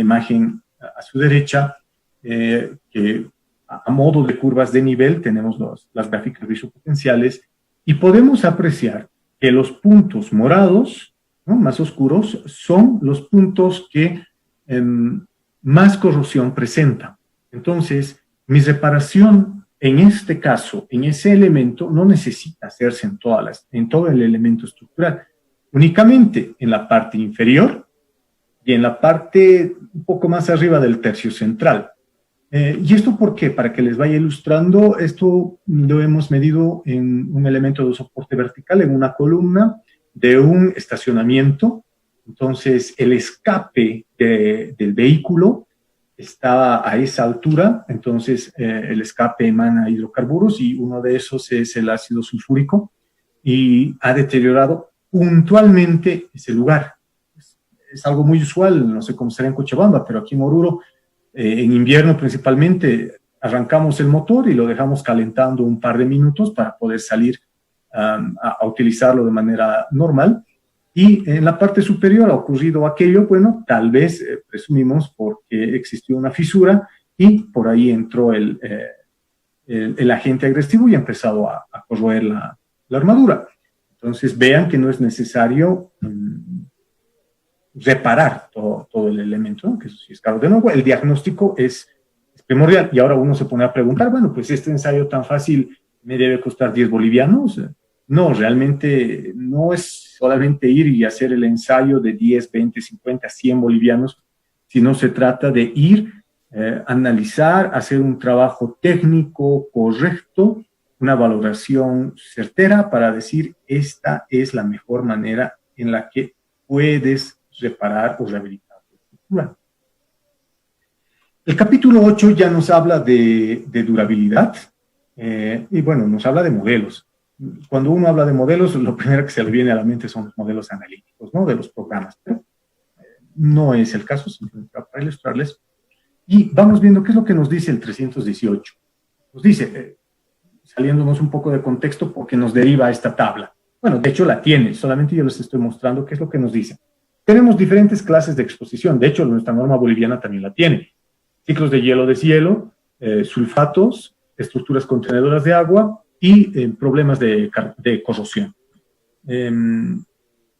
imagen a su derecha, que a modo de curvas de nivel tenemos las gráficas de isopotenciales y podemos apreciar que los puntos morados, ¿no?, más oscuros, son los puntos que más corrosión presentan. Entonces, mi reparación, en este caso, en ese elemento, no necesita hacerse en todo el elemento estructural, únicamente en la parte inferior y en la parte un poco más arriba del tercio central. ¿Y esto por qué? Para que les vaya ilustrando, esto lo hemos medido en un elemento de soporte vertical, en una columna de un estacionamiento. Entonces, el escape del vehículo está a esa altura, entonces el escape emana hidrocarburos y uno de esos es el ácido sulfúrico y ha deteriorado puntualmente ese lugar. Es algo muy usual, no sé cómo será en Cochabamba, pero aquí en Oruro, en invierno principalmente, arrancamos el motor y lo dejamos calentando un par de minutos para poder salir a utilizarlo de manera normal. Y en la parte superior ha ocurrido aquello, bueno, tal vez presumimos porque existió una fisura y por ahí entró el agente agresivo y ha empezado a corroer la armadura. Entonces vean que no es necesario reparar todo el elemento, ¿no?, que eso sí es caro. De nuevo, el diagnóstico es primordial y ahora uno se pone a preguntar, bueno, pues este ensayo tan fácil me debe costar 10 bolivianos. No, realmente no es solamente ir y hacer el ensayo de 10, 20, 50, 100 bolivianos, sino se trata de ir, analizar, hacer un trabajo técnico correcto, una valoración certera para decir esta es la mejor manera en la que puedes reparar o rehabilitar tu estructura. El capítulo 8 ya nos habla de durabilidad y bueno, nos habla de modelos. Cuando uno habla de modelos, lo primero que se le viene a la mente son los modelos analíticos, ¿no?, de los programas, pero no es el caso, simplemente para ilustrarles. Y vamos viendo qué es lo que nos dice el 318. Nos dice, saliéndonos un poco de contexto porque nos deriva esta tabla. Bueno, de hecho la tiene, solamente yo les estoy mostrando qué es lo que nos dice. Tenemos diferentes clases de exposición, de hecho nuestra norma boliviana también la tiene. Ciclos de hielo, sulfatos, estructuras contenedoras de agua y problemas de corrosión.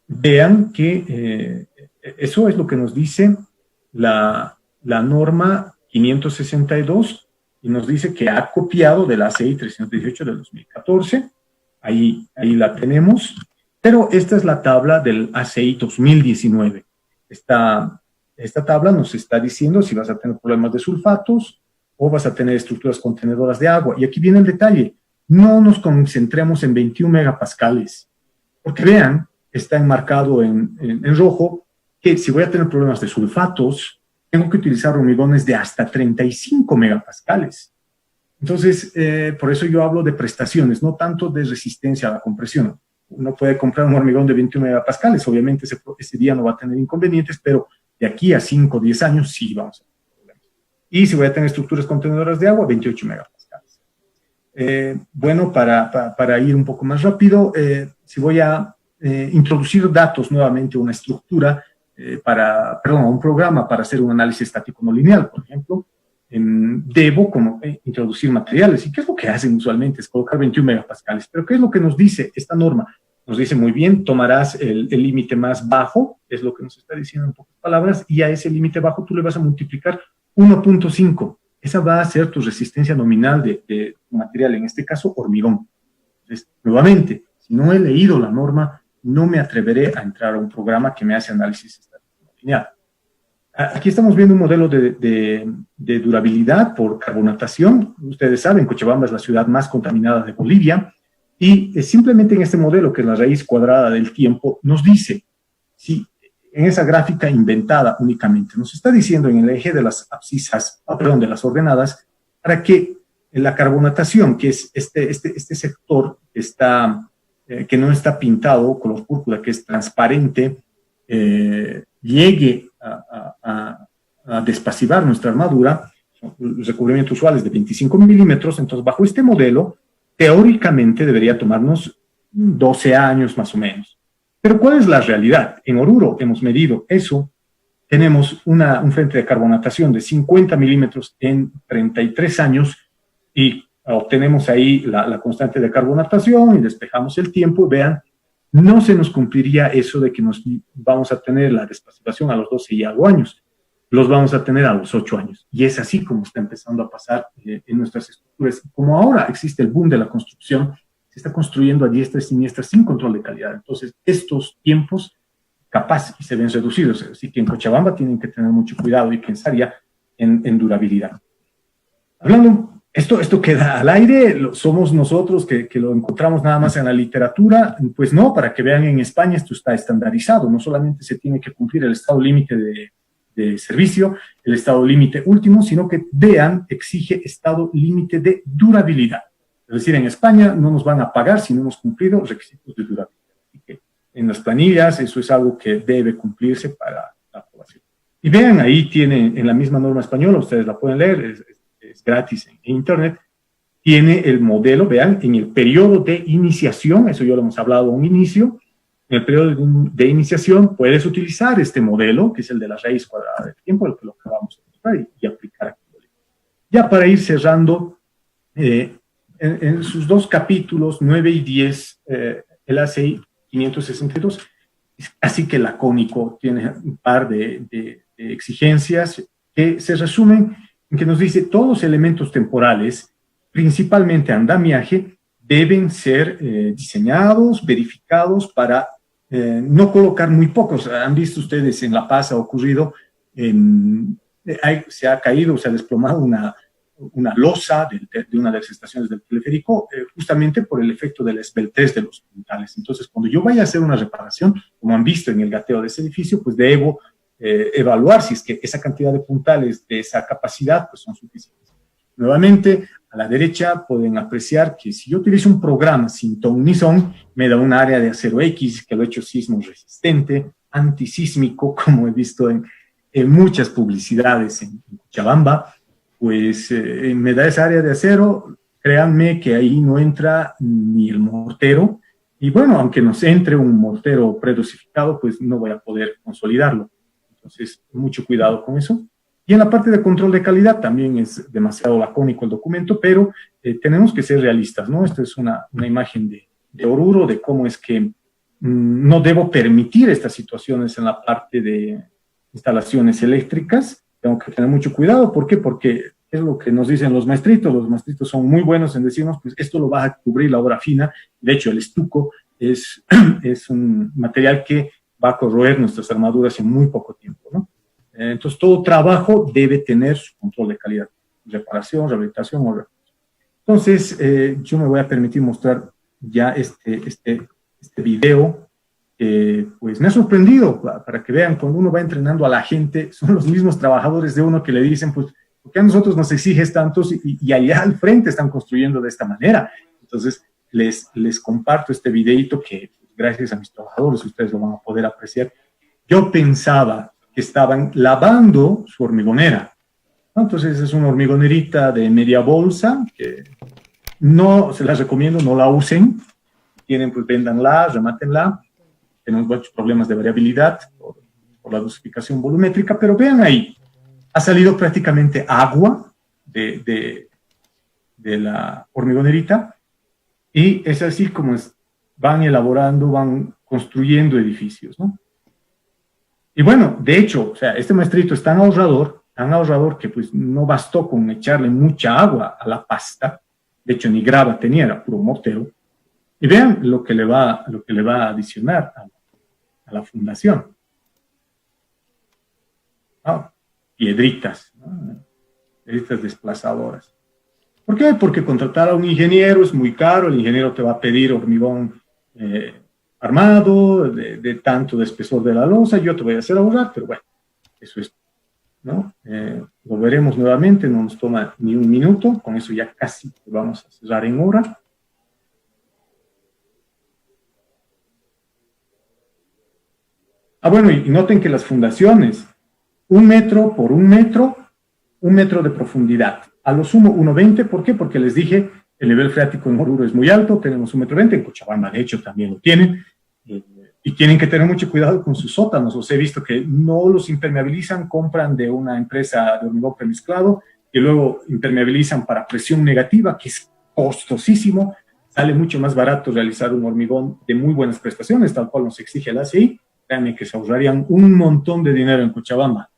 Vean que eso es lo que nos dice la norma 562 y nos dice que ha copiado de la ACI 318 del 2014. Ahí la tenemos, pero esta es la tabla del ACI 2019. Esta tabla nos está diciendo si vas a tener problemas de sulfatos o vas a tener estructuras contenedoras de agua. Y aquí viene el detalle, no nos concentremos en 21 megapascales, porque vean, está enmarcado en rojo, que si voy a tener problemas de sulfatos, tengo que utilizar hormigones de hasta 35 megapascales. Entonces, por eso yo hablo de prestaciones, no tanto de resistencia a la compresión. Uno puede comprar un hormigón de 21 megapascales, obviamente ese día no va a tener inconvenientes, pero de aquí a 5 o 10 años sí vamos a tener problemas. Y si voy a tener estructuras contenedoras de agua, 28 megapascales. Bueno, para ir un poco más rápido, si voy a introducir datos nuevamente a una estructura, un programa para hacer un análisis estático no lineal, por ejemplo, debo introducir materiales. ¿Y qué es lo que hacen usualmente? Es colocar 21 megapascales. Pero ¿qué es lo que nos dice esta norma? Nos dice muy bien, tomarás el límite más bajo, es lo que nos está diciendo en pocas palabras, y a ese límite bajo tú le vas a multiplicar 1.5. Esa va a ser tu resistencia nominal de material, en este caso hormigón. Entonces, nuevamente, si no he leído la norma, no me atreveré a entrar a un programa que me hace análisis estático lineal. Aquí estamos viendo un modelo de durabilidad por carbonatación. Ustedes saben, Cochabamba es la ciudad más contaminada de Bolivia y simplemente en este modelo, que es la raíz cuadrada del tiempo, nos dice, si en esa gráfica inventada únicamente, nos está diciendo en el eje de las abscisas, de las ordenadas, para que la carbonatación, que es este sector que no está pintado color púrpura, que es transparente, llegue a despasivar nuestra armadura. Los recubrimientos usuales de 25 milímetros, entonces bajo este modelo, teóricamente debería tomarnos 12 años más o menos. Pero ¿cuál es la realidad? En Oruro hemos medido eso, tenemos un frente de carbonatación de 50 milímetros en 33 años y obtenemos ahí la constante de carbonatación y despejamos el tiempo. Vean, no se nos cumpliría eso de que nos vamos a tener la despasivación a los 12 y algo años. Los vamos a tener a los 8 años. Y es así como está empezando a pasar en nuestras estructuras. Como ahora existe el boom de la construcción, se está construyendo a diestra y siniestra sin control de calidad. Entonces, estos tiempos capaz y se ven reducidos. Así que en Cochabamba tienen que tener mucho cuidado y pensar ya en durabilidad. Hablando... Esto queda al aire, somos nosotros que lo encontramos nada más en la literatura. Pues no, para que vean, en España esto está estandarizado, no solamente se tiene que cumplir el estado límite de servicio, el estado límite último, sino que vean, exige estado límite de durabilidad. Es decir, en España no nos van a pagar si no hemos cumplido requisitos de durabilidad. Así que en las planillas eso es algo que debe cumplirse para la aprobación. Y vean, ahí tiene en la misma norma española, ustedes la pueden leer, es gratis en internet, tiene el modelo, vean, en el periodo de iniciación, eso ya lo hemos hablado a un inicio, en el periodo de iniciación puedes utilizar este modelo, que es el de la raíz cuadrada del tiempo, el que lo acabamos de mostrar, y aplicar aquí. Ya para ir cerrando, en sus dos capítulos, 9 y 10, el ACI 562, es casi que lacónico, tiene un par de exigencias que se resumen en que nos dice todos los elementos temporales, principalmente andamiaje, deben ser diseñados, verificados para no colocar muy pocos. Han visto ustedes en La Paz ha ocurrido, se ha caído, se ha desplomado una losa de una de las estaciones del teleférico, justamente por el efecto de la esbeltez de los puntales. Entonces, cuando yo vaya a hacer una reparación, como han visto en el gateo de ese edificio, pues debo evaluar si es que esa cantidad de puntales de esa capacidad pues son suficientes. Nuevamente, a la derecha pueden apreciar que si yo utilizo un programa sin ton ni son, me da un área de acero X que lo he hecho sismo resistente, antisísmico, como he visto en muchas publicidades en Cochabamba, pues me da esa área de acero, créanme que ahí no entra ni el mortero, y bueno, aunque nos entre un mortero predosificado, pues no voy a poder consolidarlo. Entonces, mucho cuidado con eso. Y en la parte de control de calidad también es demasiado lacónico el documento, pero tenemos que ser realistas, ¿no? Esta es una imagen de Oruro, de cómo es que no debo permitir estas situaciones en la parte de instalaciones eléctricas. Tengo que tener mucho cuidado. ¿Por qué? Porque es lo que nos dicen los maestritos. Los maestritos son muy buenos en decirnos, pues esto lo va a cubrir la obra fina. De hecho, el estuco es un material que va a corroer nuestras armaduras en muy poco tiempo, ¿no? Entonces, todo trabajo debe tener su control de calidad, reparación, rehabilitación o recursos. Entonces, yo me voy a permitir mostrar ya este video, pues me ha sorprendido, para que vean, cuando uno va entrenando a la gente, son los mismos trabajadores de uno que le dicen, pues, ¿por qué a nosotros nos exiges tantos y allá al frente están construyendo de esta manera? Entonces, les comparto este videito que, gracias a mis trabajadores, ustedes lo van a poder apreciar. Yo pensaba que estaban lavando su hormigonera, ¿no? Entonces es una hormigonerita de media bolsa, que no se las recomiendo, no la usen. Tienen, pues véndanla, remátenla. Tenemos muchos problemas de variabilidad por la dosificación volumétrica, pero vean ahí, ha salido prácticamente agua de la hormigonerita, y es así como van elaborando, van construyendo edificios, ¿no? Y bueno, de hecho, o sea, este maestrito es tan ahorrador que pues no bastó con echarle mucha agua a la pasta. De hecho, ni grava tenía, era puro mortero. Y vean lo que le va a adicionar a la fundación. ¿No? Piedritas, ¿no? Piedritas desplazadoras. ¿Por qué? Porque contratar a un ingeniero es muy caro. El ingeniero te va a pedir hormigón armado, de tanto de espesor de la losa. Yo te voy a hacer ahorrar, pero bueno, eso es, ¿no? Lo veremos nuevamente, no nos toma ni un minuto, con eso ya casi vamos a cerrar en hora. Bueno, y noten que las fundaciones, 1 metro por 1 metro, 1 metro de profundidad, a lo sumo 1,20, ¿por qué? Porque les dije, el nivel freático en Oruro es muy alto, tenemos 1,20 m, en Cochabamba de hecho también lo tienen, y tienen que tener mucho cuidado con sus sótanos. Os he visto que no los impermeabilizan, compran de una empresa de hormigón premezclado y luego impermeabilizan para presión negativa, que es costosísimo. Sale mucho más barato realizar un hormigón de muy buenas prestaciones, tal cual nos exige el ACI. Créanme que se ahorrarían un montón de dinero en Cochabamba.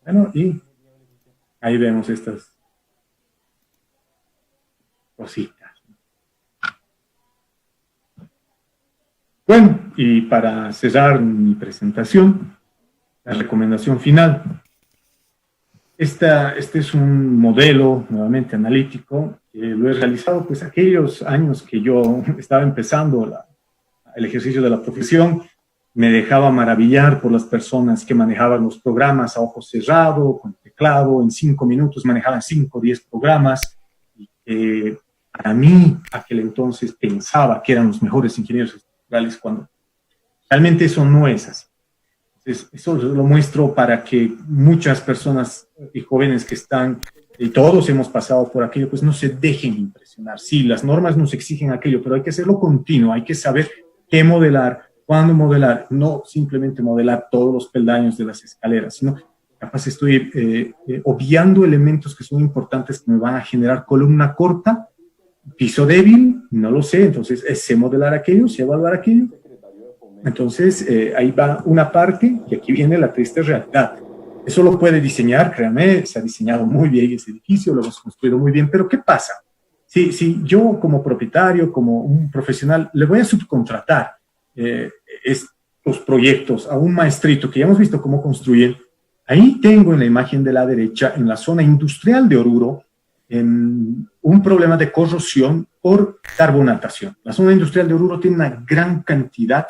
Bueno, y ahí vemos estas cositas. Bueno, y para cerrar mi presentación, la recomendación final. Este es un modelo, nuevamente analítico, que lo he realizado pues aquellos años que yo estaba empezando el ejercicio de la profesión. Me dejaba maravillar por las personas que manejaban los programas a ojo cerrado, con teclado, en 5 minutos manejaban 5 o 10 programas. Y para mí, aquel entonces, pensaba que eran los mejores ingenieros estructurales, cuando realmente eso no es así. Entonces, eso lo muestro para que muchas personas y jóvenes que están, y todos hemos pasado por aquello, pues no se dejen impresionar. Sí, las normas nos exigen aquello, pero hay que hacerlo continuo, hay que saber qué modelar, cuándo modelar, no simplemente modelar todos los peldaños de las escaleras, sino capaz estoy obviando elementos que son importantes, que me van a generar columna corta, piso débil, no lo sé. Entonces sé modelar aquello, sé evaluar aquello. Entonces ahí va una parte, y aquí viene la triste realidad. Eso lo puede diseñar, créanme, se ha diseñado muy bien ese edificio, lo hemos construido muy bien, pero ¿qué pasa? Si yo como propietario, como un profesional, le voy a subcontratar estos proyectos a un maestrito que ya hemos visto cómo construyen, ahí tengo en la imagen de la derecha, en la zona industrial de Oruro, un problema de corrosión por carbonatación. La zona industrial de Oruro tiene una gran cantidad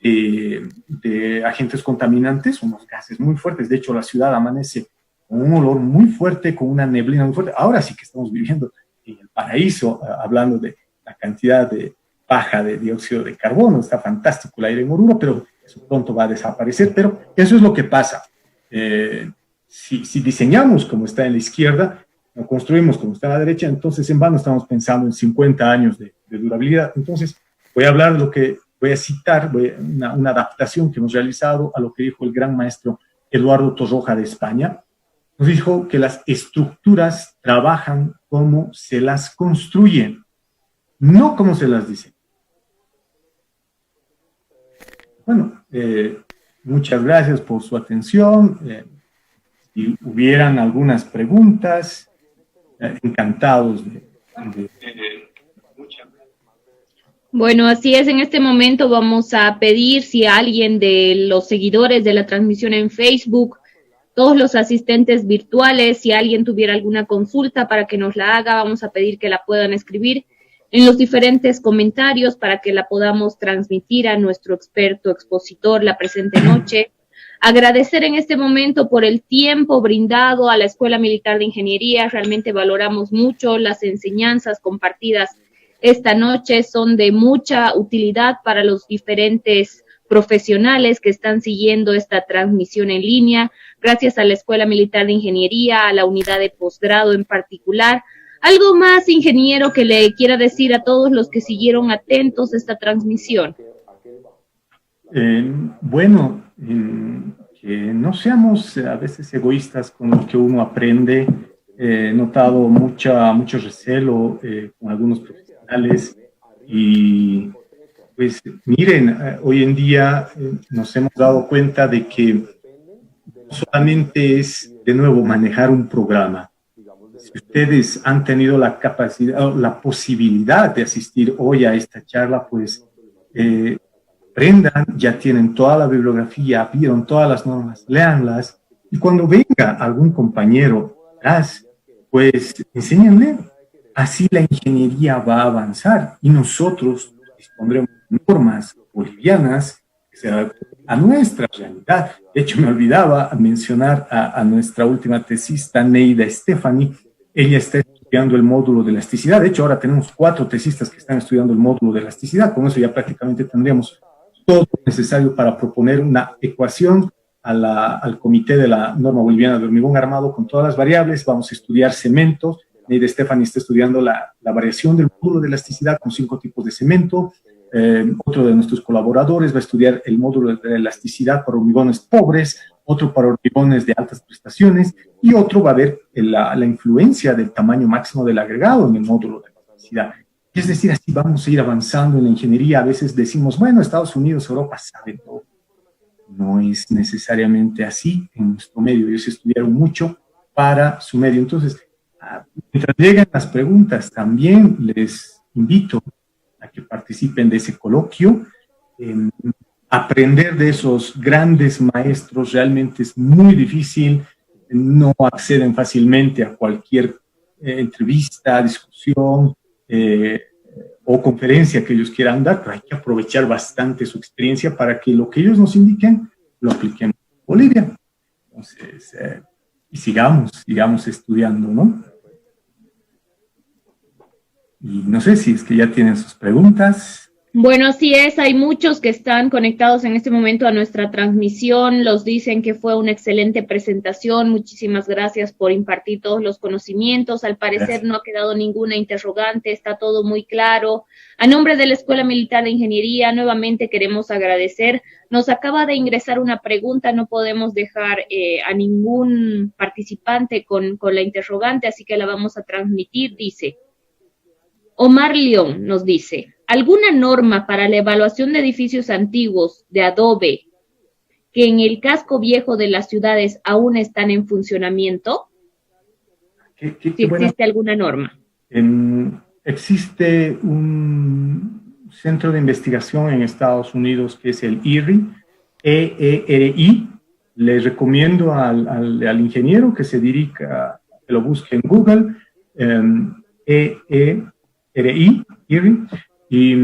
de agentes contaminantes, unos gases muy fuertes. De hecho, la ciudad amanece con un olor muy fuerte, con una neblina muy fuerte. Ahora sí que estamos viviendo en el paraíso, hablando de la cantidad de baja de dióxido de carbono. Está fantástico el aire en Oruro, pero eso pronto va a desaparecer. Pero eso es lo que pasa. Si diseñamos como está en la izquierda, lo construimos como está a la derecha, entonces en vano estamos pensando en 50 años de durabilidad. Entonces voy a hablar de lo que voy a citar, una adaptación que hemos realizado a lo que dijo el gran maestro Eduardo Torroja de España. Nos dijo que las estructuras trabajan como se las construyen, no como se las dicen. Bueno, muchas gracias por su atención. Si hubieran algunas preguntas, encantados de muchas gracias. Bueno, así es. En este momento vamos a pedir si alguien de los seguidores de la transmisión en Facebook, todos los asistentes virtuales, si alguien tuviera alguna consulta para que nos la haga, vamos a pedir que la puedan escribir en los diferentes comentarios para que la podamos transmitir a nuestro experto expositor la presente noche. Agradecer en este momento por el tiempo brindado a la Escuela Militar de Ingeniería. Realmente valoramos mucho las enseñanzas compartidas esta noche, son de mucha utilidad para los diferentes profesionales que están siguiendo esta transmisión en línea. Gracias a la Escuela Militar de Ingeniería, a la unidad de posgrado en particular. ¿Algo más, ingeniero, que le quiera decir a todos los que siguieron atentos esta transmisión? Bueno, que no seamos a veces egoístas con lo que uno aprende. He notado mucho recelo con algunos profesionales y pues miren, hoy en día nos hemos dado cuenta de que no solamente es de nuevo manejar un programa. Si ustedes han tenido la capacidad o la posibilidad de asistir hoy a esta charla, pues aprendan, ya tienen toda la bibliografía, vieron todas las normas, léanlas, y cuando venga algún compañero atrás, pues enséñenle. Así la ingeniería va a avanzar y nosotros dispondremos de normas bolivianas que se adapten a nuestra realidad. De hecho, me olvidaba mencionar a nuestra última tesista, Neida Stephanie. Ella está estudiando el módulo de elasticidad. De hecho, ahora tenemos 4 tesistas que están estudiando el módulo de elasticidad. Con eso ya prácticamente tendríamos todo lo necesario para proponer una ecuación al comité de la norma boliviana de hormigón armado con todas las variables. Vamos a estudiar cementos. Neida Stephanie está estudiando la variación del módulo de elasticidad con 5 tipos de cemento. Otro de nuestros colaboradores va a estudiar el módulo de elasticidad para hormigones pobres, otro para hormigones de altas prestaciones, y otro va a ver la influencia del tamaño máximo del agregado en el módulo de elasticidad. Es decir, así vamos a ir avanzando en la ingeniería. A veces decimos, bueno, Estados Unidos, Europa sabe todo. No es necesariamente así en nuestro medio. Ellos estudiaron mucho para su medio. Entonces, mientras lleguen las preguntas, también les invito a que participen de ese coloquio. Aprender de esos grandes maestros realmente es muy difícil. No acceden fácilmente a cualquier entrevista, discusión o conferencia que ellos quieran dar, pero hay que aprovechar bastante su experiencia para que lo que ellos nos indiquen lo apliquemos en Bolivia. Entonces, y sigamos estudiando, ¿no? Y no sé si es que ya tienen sus preguntas. Bueno, así es, hay muchos que están conectados en este momento a nuestra transmisión, los dicen que fue una excelente presentación, muchísimas gracias por impartir todos los conocimientos, al parecer no ha quedado ninguna interrogante, está todo muy claro. A nombre de la Escuela Militar de Ingeniería, nuevamente queremos agradecer, nos acaba de ingresar una pregunta, no podemos dejar a ningún participante con la interrogante, así que la vamos a transmitir, dice. Omar León nos dice, ¿alguna norma para la evaluación de edificios antiguos de adobe que en el casco viejo de las ciudades aún están en funcionamiento? Si existe alguna norma. Existe un centro de investigación en Estados Unidos que es el ERI, E-E-R-I. Les recomiendo al ingeniero que se dirija, que lo busque en Google, E-E-R-I, y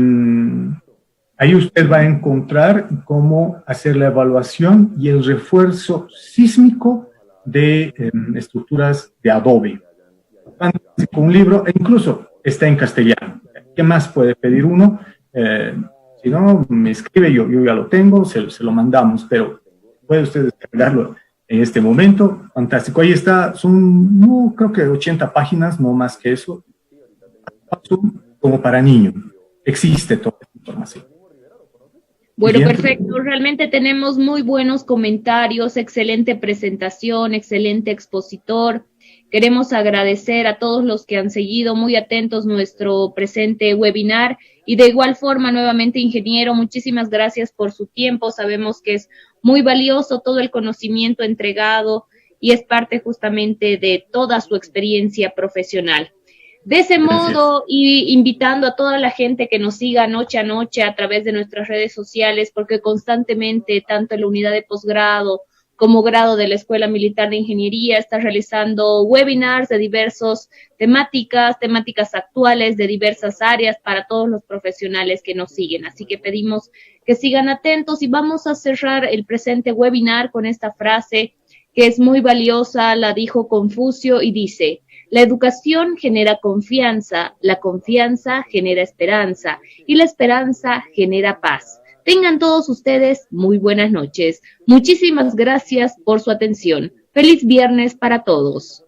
ahí usted va a encontrar cómo hacer la evaluación y el refuerzo sísmico de estructuras de adobe. Con un libro, e incluso está en castellano. ¿Qué más puede pedir uno? Si no, me escribe, yo ya lo tengo, se lo mandamos, pero puede usted descargarlo en este momento. Fantástico, ahí está, son, no, creo que 80 páginas, no más que eso, como para niños. Existe toda esta información. Bueno, Bien. perfecto. Realmente tenemos muy buenos comentarios, excelente presentación, excelente expositor. Queremos agradecer a todos los que han seguido muy atentos nuestro presente webinar y de igual forma, nuevamente, ingeniero, muchísimas gracias por su tiempo. Sabemos que es muy valioso todo el conocimiento entregado y es parte justamente de toda su experiencia profesional. De ese modo, y invitando a toda la gente que nos siga noche a noche a través de nuestras redes sociales, porque constantemente, tanto en la unidad de posgrado como grado de la Escuela Militar de Ingeniería, está realizando webinars de diversas temáticas actuales de diversas áreas para todos los profesionales que nos siguen. Así que pedimos que sigan atentos y vamos a cerrar el presente webinar con esta frase que es muy valiosa, la dijo Confucio y dice: la educación genera confianza, la confianza genera esperanza y la esperanza genera paz. Tengan todos ustedes muy buenas noches. Muchísimas gracias por su atención. Feliz viernes para todos.